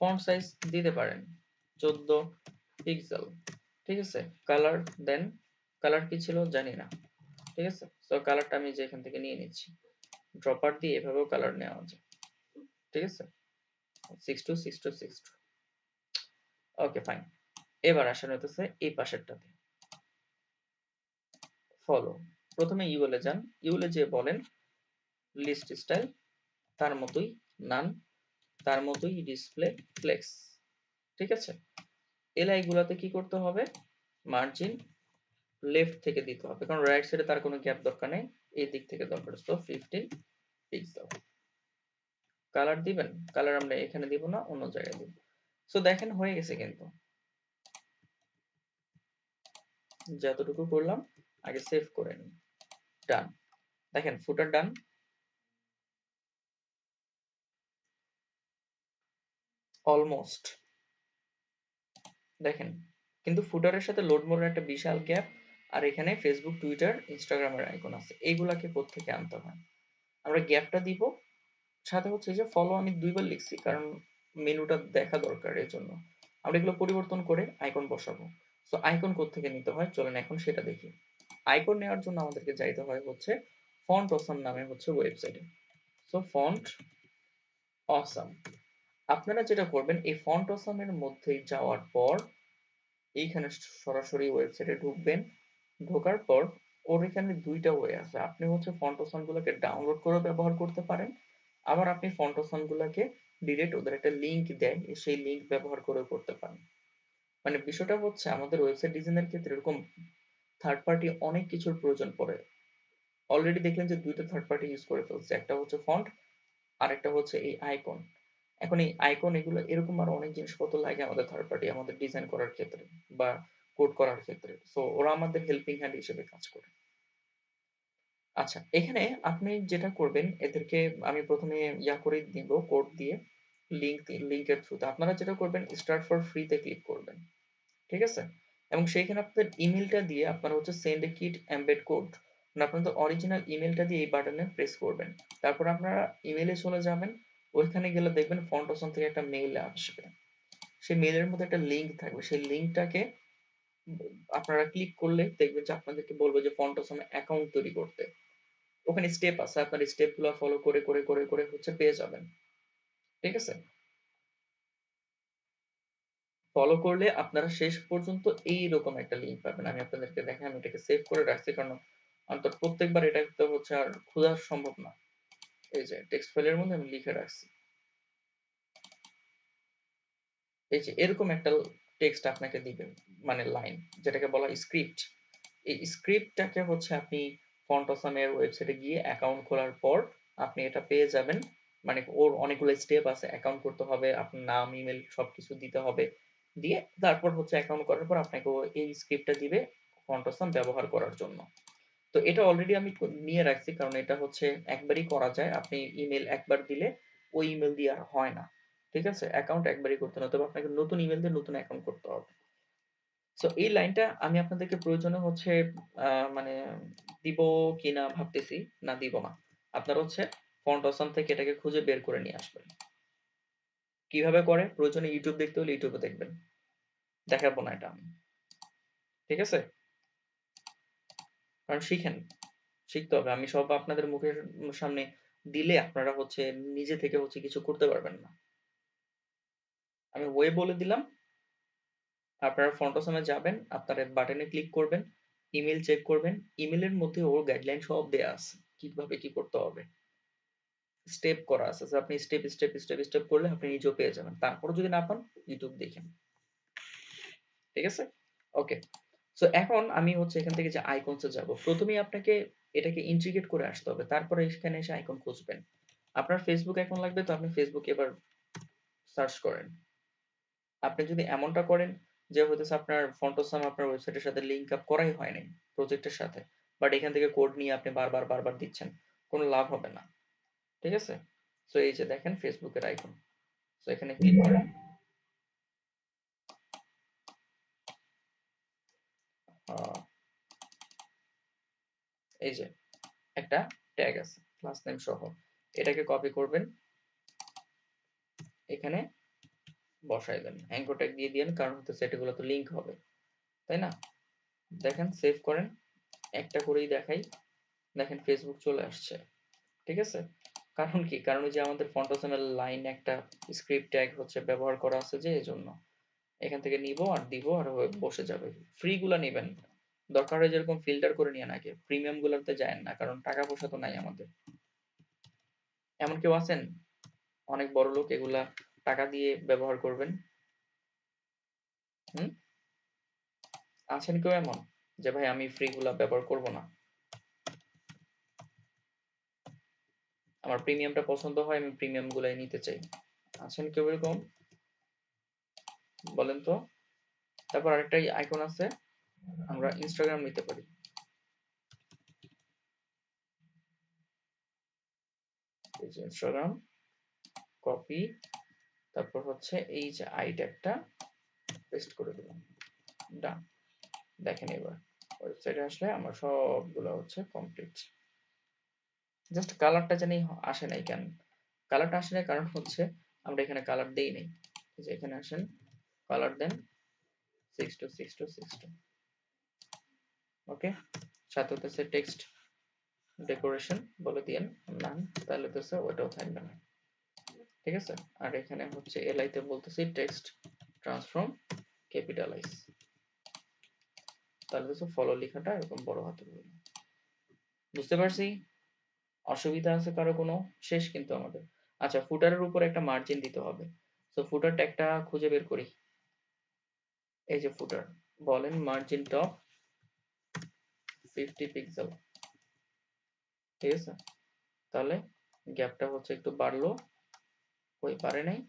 ফন্ট সাইজ দিতে পারেন 14 পিক্সেল, ঠিক আছে? কালার দেন, কালার কি ছিল জানি না, ঠিক আছে? তো কালারটা আমি যে এখান থেকে নিয়ে নিচ্ছি, ড্রপার দিয়ে এভাবেও কালার নেওয়া যায়, ঠিক আছে? 626262, ওকে ফাইন। এবার আসেন হইতেছে এই পাশেরটাতে ফলো। প্রথমে ইউএল এ যান, ইউএল এ যে বলেন লিস্ট স্টাইল তার মতোই নান, তার মতোই ডিসপ্লে ফ্লেক্স, ঠিক আছে। এলআই গুলাতে কি করতে হবে, মার্জিন লেফট থেকে দিতে হবে, কারণ রাইট সাইডে তার কোনো গ্যাপ দরকার নেই, এই দিক থেকে দরকার। So 15 pixel. কালার দিবেন, কালার আমরা এখানে দিব না, অন্য জায়গায় দিব। সো দেখেন হয়ে গেছে কিন্তু, যতটুকু করলাম আগে সেভ করে নিই, ডান। দেখেন ফুটার ডান, অলমোস্ট দেখেন, কিন্তু ফুটারের সাথে লোড মোডের একটা বিশাল গ্যাপ, আর এখানে ফেসবুক, টুইটার, ইনস্টাগ্রামের আইকন আছে, এইগুলাকে কোত্থেকে আনতে হয়, আমরা গ্যাপটা দিব। সাথে হচ্ছে যে ফলো আমি দুইবার লিখছি কারণ মেনুটা দেখা দরকার, এর জন্য আমরা এগুলো পরিবর্তন করে আইকন বসাবো। সো আইকন কোত্থেকে নিতে হয় চলেন এখন সেটা দেখি। আইকন নেওয়ার জন্য আমাদেরকে যাইতে হয় হচ্ছে ফন্ট অসাম নামে হচ্ছে ওয়েবসাইটে। সো ফন্ট অসাম, আপনারা যেটা করবেন এই ফন্ট অসামের মধ্যে যাওয়ার পর এইখানে সরাসরি ওয়েবসাইটে ঢুকবেন, ঢোকার পর ওর এখানে দুইটা ওয়ে আছে, আপনি হচ্ছে ফন্ট অসাম গুলোকে ডাউনলোড করে ব্যবহার করতে পারেন, আবার আপনি ফন্ট অসাম গুলোকে ডিরেক্ট ওদের একটা লিংক দেয় সেই লিংক ব্যবহার করে করতে পারেন। মানে বিষয়টা হচ্ছে আমাদের ওয়েবসাইট ডিজাইনের ক্ষেত্রে এরকম থার্ড পার্টি অনেক কিছুর প্রয়োজন পড়ে। অলরেডি দেখলেন যে দুইটা থার্ড পার্টি ইউজ করে ফেলছে, একটা হচ্ছে ফন্ট আর একটা হচ্ছে এই আইকন। এখন এই আইকন এগুলো এরকম আরো অনেক জিনিসপত্র লাগে আমাদের থার্ড পার্টি আমাদের ডিজাইন করার ক্ষেত্রে বা কোড করার ক্ষেত্রে, সো ওরা আমাদের হেল্পিং হ্যান্ড হিসেবে কাজ করে। আচ্ছা, এখানে আপনি যেটা করবেন এদেরকে আমি প্রথমে ইয়া করে দিব কোড দিয়ে, লিংকের থ্রুতে আপনারা যেটা করবেন স্টার্ট ফর ফ্রিতে ক্লিক করবেন, ঠিক আছে। এবং সেইখানে আপনাদের ইমেলটা দিয়ে আপনারা হচ্ছে সেন্ড এ কিট এমবেড কোড, মানে আপনাদের অরিজিনাল ইমেলটা দিয়ে এই বাটনে প্রেস করবেন। তারপর আপনারা ইমেলে চলে যাবেন, ওইখানে গেলে দেখবেন ফন্ট অপশন থেকে একটা মেইল আসবে, সেই মেইলের মধ্যে একটা লিংক থাকবে, সেই লিংকটাকে আপনারা ক্লিক করলে দেখবেন যে আপনাদেরকে বলবে যে ফন্ট অপশনে অ্যাকাউন্ট তৈরি করতে। ওখানে স্টেপ আছে, আপনার স্টেপ গুলো ফলো করে করে করে করে হচ্ছে পেয়ে যাবেন, ঠিক আছে। ফলো করলে আপনারা শেষ পর্যন্ত এইরকম একটা লিঙ্ক পাবেন। আমি আপনাদেরকে দেখাই, আমি এটাকে সেভ করে রাখছি কারণ অন্তত প্রত্যেকবার এটা তো হচ্ছে আর খোঁজা সম্ভব না। এই যে টেক্সট ফাইলের মধ্যে আমি লিখে রাখছি, এই যে এরকম একটা টেক্সট আপনাকে দিবে, মানে লাইন, যেটাকে বলা স্ক্রিপ্ট। এই স্ক্রিপ্টটাকে হচ্ছে আপনি ফন্ট অসামের ওয়েবসাইটে গিয়ে অ্যাকাউন্ট খোলার পর আপনি এটা পেয়ে যাবেন। মানে ওর অনেকগুলো স্টেপ আছে, অ্যাকাউন্ট করতে হবে, আপনার নাম ইমেল সবকিছু দিতে হবে, দিয়ে তারপর হচ্ছে অ্যাকাউন্ট করার পর আপনাকে ও এই স্ক্রিপ্টটা দিবে ফন্ট অসাম ব্যবহার করার জন্য। তো এটা অলরেডি আমি নিয়ে রাখছি কারণ এটা হচ্ছে একবারই করা যায়, আপনি ইমেল একবার দিলে ওই ইমেল দিয়ে আর হয় না, ঠিক আছে। অ্যাকাউন্ট একবারই করতে হবে, তবে আপনাকে নতুন ইমেল দিয়ে নতুন অ্যাকাউন্ট করতে হবে। সো এই লাইনটা আমি আপনাদেরকে প্রয়োজনে হচ্ছে মানে দিব কিনা ভাবতেছি, না দিব না। আপনারা হচ্ছে ফন্ট অসাম থেকে এটাকে খুঁজে বের করে নিয়ে আসবেন। কিভাবে করে প্রয়োজনে ইউটিউব দেখতে হলে ইউটিউবে দেখবেন, দেখাবো না এটা আমি, ঠিক আছে। কারণ শিখেন, শিখতে হবে, আমি সব আপনাদের মুখের সামনে দিলে আপনারা হচ্ছে নিজে থেকে হচ্ছে কিছু করতে পারবেন না। আমি ওয়ে বলে দিলাম, আপনারা ফন্ট অসামে যাবেন, আপনারা বাটনে ক্লিক করবেন, ইমেল চেক করবেন, ইমেলের মধ্যে ওর গাইডলাইন সব দেয়া আছে কিভাবে কি করতে হবে, স্টেপ করা আছে, so আপনি স্টেপ স্টেপ স্টেপ স্টেপ করলে আপনি নিজেও পেয়ে যাবেন, তারপরে যদি না পান ইউটিউব দেখেন, ঠিক আছে। ওকে, সো এখন আমি হচ্ছে এখান থেকে যে আইকনসে যাব, প্রথমেই আপনাকে এটাকে ইন্টিগ্রেট করে আসতে হবে, তারপরে এখানে এসে আইকন খুঁজবেন। আপনার ফেসবুক অ্যাকাউন্ট লাগবে, তো আপনি ফেসবুক এবার সার্চ করেন। আপনি যদি এমনটা করেন যে হইতেছে আপনার ফন্টোসাম আপনার ওয়েবসাইটের সাথে লিংক আপ করাই হয় নাই প্রজেক্টের সাথে, বাট এখান থেকে কোড নিয়ে আপনি বারবার বারবার দিচ্ছেন, কোনো লাভ হবে না, ঠিক আছে। সো এই যে দেখেন ফেসবুকের আইকন, সো এখানে ক্লিক করেন। আহ, এই যে একটা ট্যাগ আছে ক্লাস নেম সহ, এটাকে কপি করবেন, এখানে বসাই দেন, অ্যাঙ্কর ট্যাগ দিয়ে দিয়েন, কারণ হচ্ছে এটাগুলো তো লিংক হবে, তাই না। দেখেন সেভ করেন, একটা করেই দেখাই, দেখেন ফেসবুক চলে আসছে, ঠিক আছে। কারণ কি, কারণ ওই যে আমাদের ফন্ট অসামের লাইন একটা স্ক্রিপ্ট ট্যাগ হচ্ছে ব্যবহার করা আছে যে, এজন্য এখান থেকে নিব আর দিব আর বসে যাবে। ফ্রি গুলা নেবেন, দরকার হয় যেরকম ফিল্টার করে নিয়ে আগে, প্রিমিয়াম গুলাতে যায় না, কারণ টাকা পয়সা তো নাই আমাদের। এমন কেউ আছেন অনেক বড় লোক এগুলা টাকা দিয়ে ব্যবহার করবেন? হুম, আছেন কেউ এমন যে ভাই আমি ফ্রি গুলা ব্যবহার করব না, আমার প্রিমিয়ামটা পছন্দ হয়, আমি প্রিমিয়াম গুলাই নিতে চাই? আছেন কেউ এরকম? বলেন তো। তারপর আরেকটা আইকন আছে, আমরা ইনস্টাগ্রাম নিতে পারি। এই যে ইনস্টাগ্রাম, কপি, তারপর হচ্ছে এই যে আই ট্যাগটা পেস্ট করে দিলাম, ডান। দেখেন এবার ওয়েবসাইটে আসলে আমার সবগুলো হচ্ছে কমপ্লিট। জাস্ট কালারটা জানি আসে নাই কেন? কালারটা আসে নাই কারণ হচ্ছে আমরা এখানে কালার দেই নাই। এই যে এখানে আসেন, colour then 6 to 6 to 6 to, okay. সাথে হচ্ছে টেক্সট ডেকোরেশন বলে দিয়েন নাম, তাহলে হচ্ছে ওটাও থাকবে না, ঠিক আছে। আর এখানে হচ্ছে এলআই তে বলতেছি টেক্সট ট্রান্সফর্ম ক্যাপিটালাইজ, তাহলে হচ্ছে ফলো লেখাটা এরকম বড় হাতে হবে। বুঝতে পারছি? অসুবিধা আছে কারো কোনো? শেষ কিন্তু আমাদের। আচ্ছা, ফুটারের উপর একটা মার্জিন দিতে হবে। তো ফুটার ট্যাগটা খুঁজে বের করি। এই যে ফুটার, বলেন মার্জিন টপ 50 পিক্সেল, ঠিক আছে। তাহলে গ্যাপটা হচ্ছে একটু বাড়লো, কই বাড়ে নাই,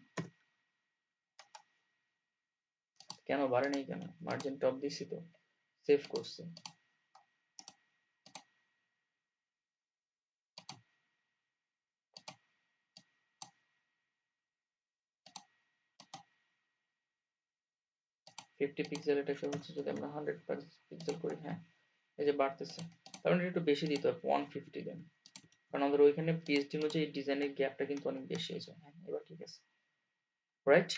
কেন বাড়ে নাই কেন? মার্জিন টপ দিছি তো, সেভ করছি। ফিফটি পিক্সেল এটাকে হচ্ছে যদি আমরা 100 পিক্সেল করি, হ্যাঁ এই যে বাড়তেছে, কারণ এটা একটু বেশি দিতে হবে, 150 দেন, কারণ আমাদের ওইখানে পিএইচডি অনুযায়ী ডিজাইনের গ্যাপটা কিন্তু অনেক বেশি হয়েছে। হ্যাঁ এবার ঠিক আছে, রাইট।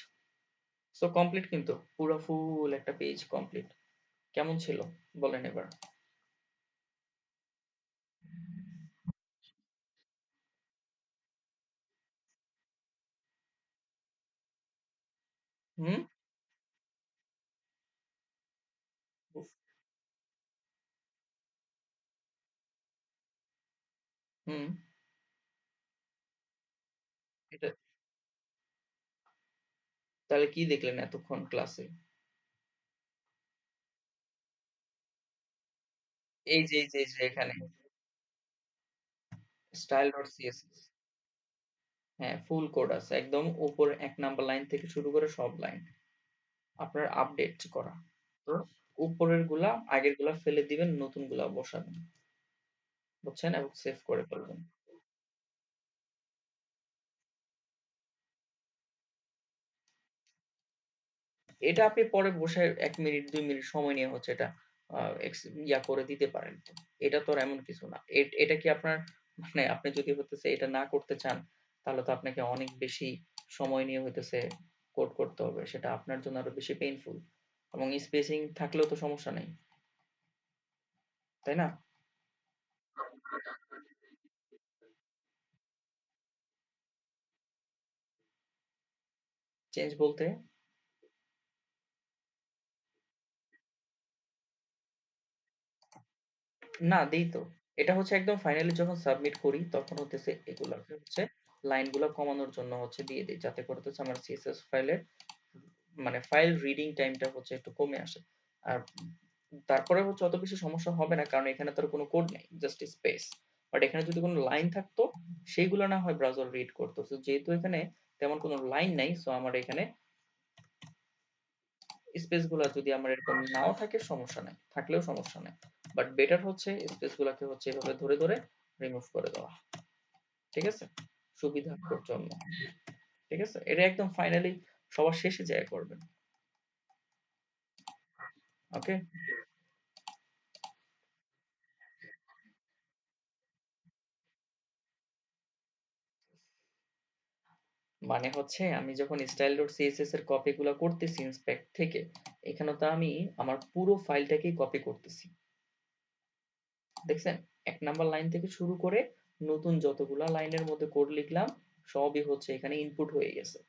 সো কমপ্লিট কিন্তু, পুরো ফুল একটা পেজ কমপ্লিট। কেমন ছিল বলেন এবার? হুম, হুম, এটা তাহলে কি দেখলেন এতক্ষণ ক্লাসে? এই যে এখানে স্টাইল ডট সিএসএস, হ্যাঁ ফুল কোড আছে একদম উপর, 1 নাম্বার লাইন থেকে শুরু করে সব লাইন আপনার আপডেট করা। তো উপরের গুলা আগের গুলা ফেলে দিবেন, নতুন গুলা বসাবেন, বুঝছেন, এবং সেভ করে ফেলবেন। এটা আপনি পরে বসে 1 মিনিট 2 মিনিট সময় নিয়ে হচ্ছে এটা ইয়া করে দিতে পারেন তো। এটা তো আর এমন কিছু না। এটা কি আপনার, মানে আপনি যদি হতেছে এটা না করতে চান, তাহলে তো আপনাকে অনেক বেশি সময় নিয়ে হইতেছে কোড করতে হবে, সেটা আপনার জন্য আরো বেশি পেইনফুল, এবং স্পেসিং থাকলেও তো সমস্যা নেই, তাই না? চেঞ্জ বলতে? না দেই তো। এটা হচ্ছে একদম ফাইনালি যখন সাবমিট করি তখন হতেছে এগুলাকে হচ্ছে লাইনগুলো কমানোর জন্য হচ্ছে দিয়ে দেই, যাতে করে হচ্ছে আমার সিএসএস ফাইলের মানে ফাইল রিডিং টাইমটা হচ্ছে একটু কমে আসে। আর তারপরে হচ্ছে অত বেশি সমস্যা হবে না, কারণ এখানে তো আর কোনো কোড নেই, জাস্ট স্পেস। বাট এখানে যদি কোনো লাইন থাকতো, সেইগুলো না হয় ব্রাউজার রিড করতো। সো যেহেতু এখানে তেমন কোনো লাইন নাই, সো আমার এখানে স্পেস গুলা যদি আমার এরকম নাও থাকে সমস্যা নাই, থাকলেও সমস্যা নাই। বাট বেটার হচ্ছে স্পেস গুলাকে হচ্ছে এভাবে ধরে ধরে রিমুভ করে দেওয়া, ঠিক আছে, সুবিধার জন্য। ঠিক আছে, এটা একদম ফাইনালি সবার শেষে যায় করবেন, ওকে। মানে হচ্ছে আমি যখন স্টাইল ডট সিএসএস এর কপি গুলা করতেছি ইন্সপেক্ট থেকে, এখানে তো আমি আমার পুরো ফাইলটাকেই কপি করতেছি, দেখছেন? 1 নাম্বার লাইন থেকে শুরু করে নতুন যতগুলা লাইনের মধ্যে কোড লিখলাম, সবই হচ্ছে এখানে ইনপুট হয়ে গেছে।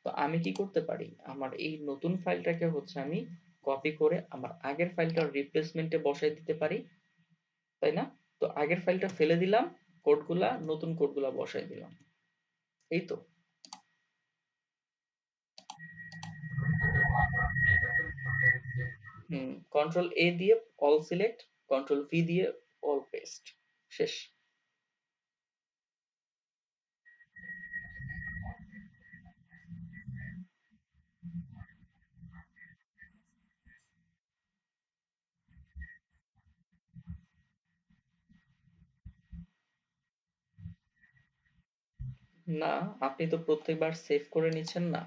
তো আমি কি করতে পারি, আমার এই নতুন ফাইলটাকে হচ্ছে আমি কপি করে আমার আগের ফাইলটার রিপ্লেসমেন্টে বসাই দিতে পারি, তাই না? তো আগের ফাইলটা ফেলে দিলাম, কোডগুলা নতুন কোডগুলা বসাই দিলাম, এই তো। হুম, কন্ট্রোল এ দিয়ে অল সিলেক্ট, কন্ট্রোল ভি দিয়ে অল পেস্ট, শেষ। না, আপনি তো প্রত্যেকবার সেভ করে নিচ্ছেন না,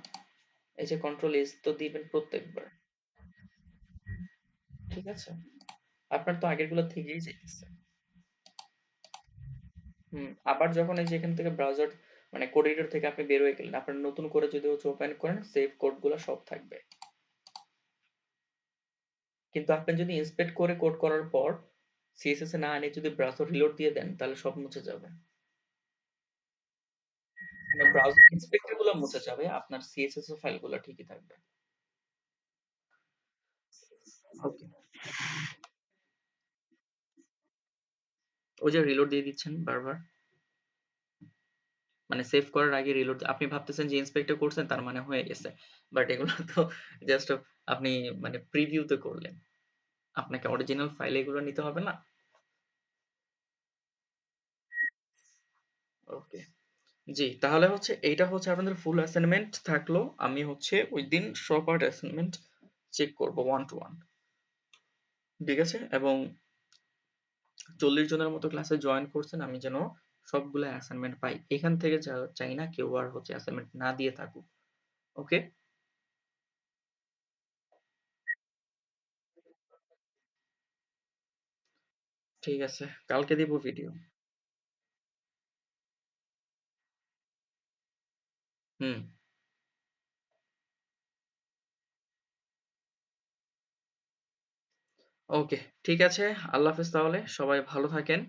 এই যে কন্ট্রোল এস তো দিবেন প্রত্যেকবার, ঠিক আছে? আপনার তো আগের গুলো থেকেই যেতেছে। হুম, আবার যখন এই যে এখান থেকে ব্রাউজার মানে কোড এডিটর থেকে আপনি বের হয়ে গেলেন, আপনার নতুন করে যদি হচ্ছে ওপেন করেন, সেভ কোড গুলো সব থাকবে। কিন্তু আপনি যদি ইন্সপেক্ট করে কোড করার পর সিএসএস এ না এনে যদি ব্রাউজার রিলোড দিয়ে দেন, তাহলে সব মুছে যাবে। মানে ব্রাউজার ইন্সপেক্টর গুলো মুছে যাবে, আপনার সিএসএস এর ফাইল গুলো ঠিকই থাকবে। ওকে, ওই যে রিলোড দিয়ে দিচ্ছেন বারবার, মানে সেভ করার আগে রিলোড, আপনি ভাবতেছেন যে ইন্সপেক্টর করছেন তার মানে হয়ে গেছে, বাট এগুলো তো জাস্ট আপনি মানে প্রিভিউতে করলেন, আপনাকে অরিজিনাল ফাইল এগুলো নিতে হবে না। ওকে, জি, তাহলে হচ্ছে এইটা হচ্ছে আপনাদের ফুল অ্যাসাইনমেন্ট থাকলো। আমি হচ্ছে ওই দিন সবার অ্যাসাইনমেন্ট চেক করব ওয়ান টু ওয়ান, ঠিক আছে? এবং 40 জনের মতো ক্লাসে জয়েন করছেন, আমি যেন সবগুলো অ্যাসাইনমেন্ট পাই, এখান থেকে চাই না কেউ আর হচ্ছে অ্যাসাইনমেন্ট না দিয়ে থাকুক। ওকে, ঠিক আছে, কালকে দিব ভিডিও। হুম, ওকে, ঠিক আছে, আল্লাহ হাফেজ, তাহলে সবাই ভালো থাকেন।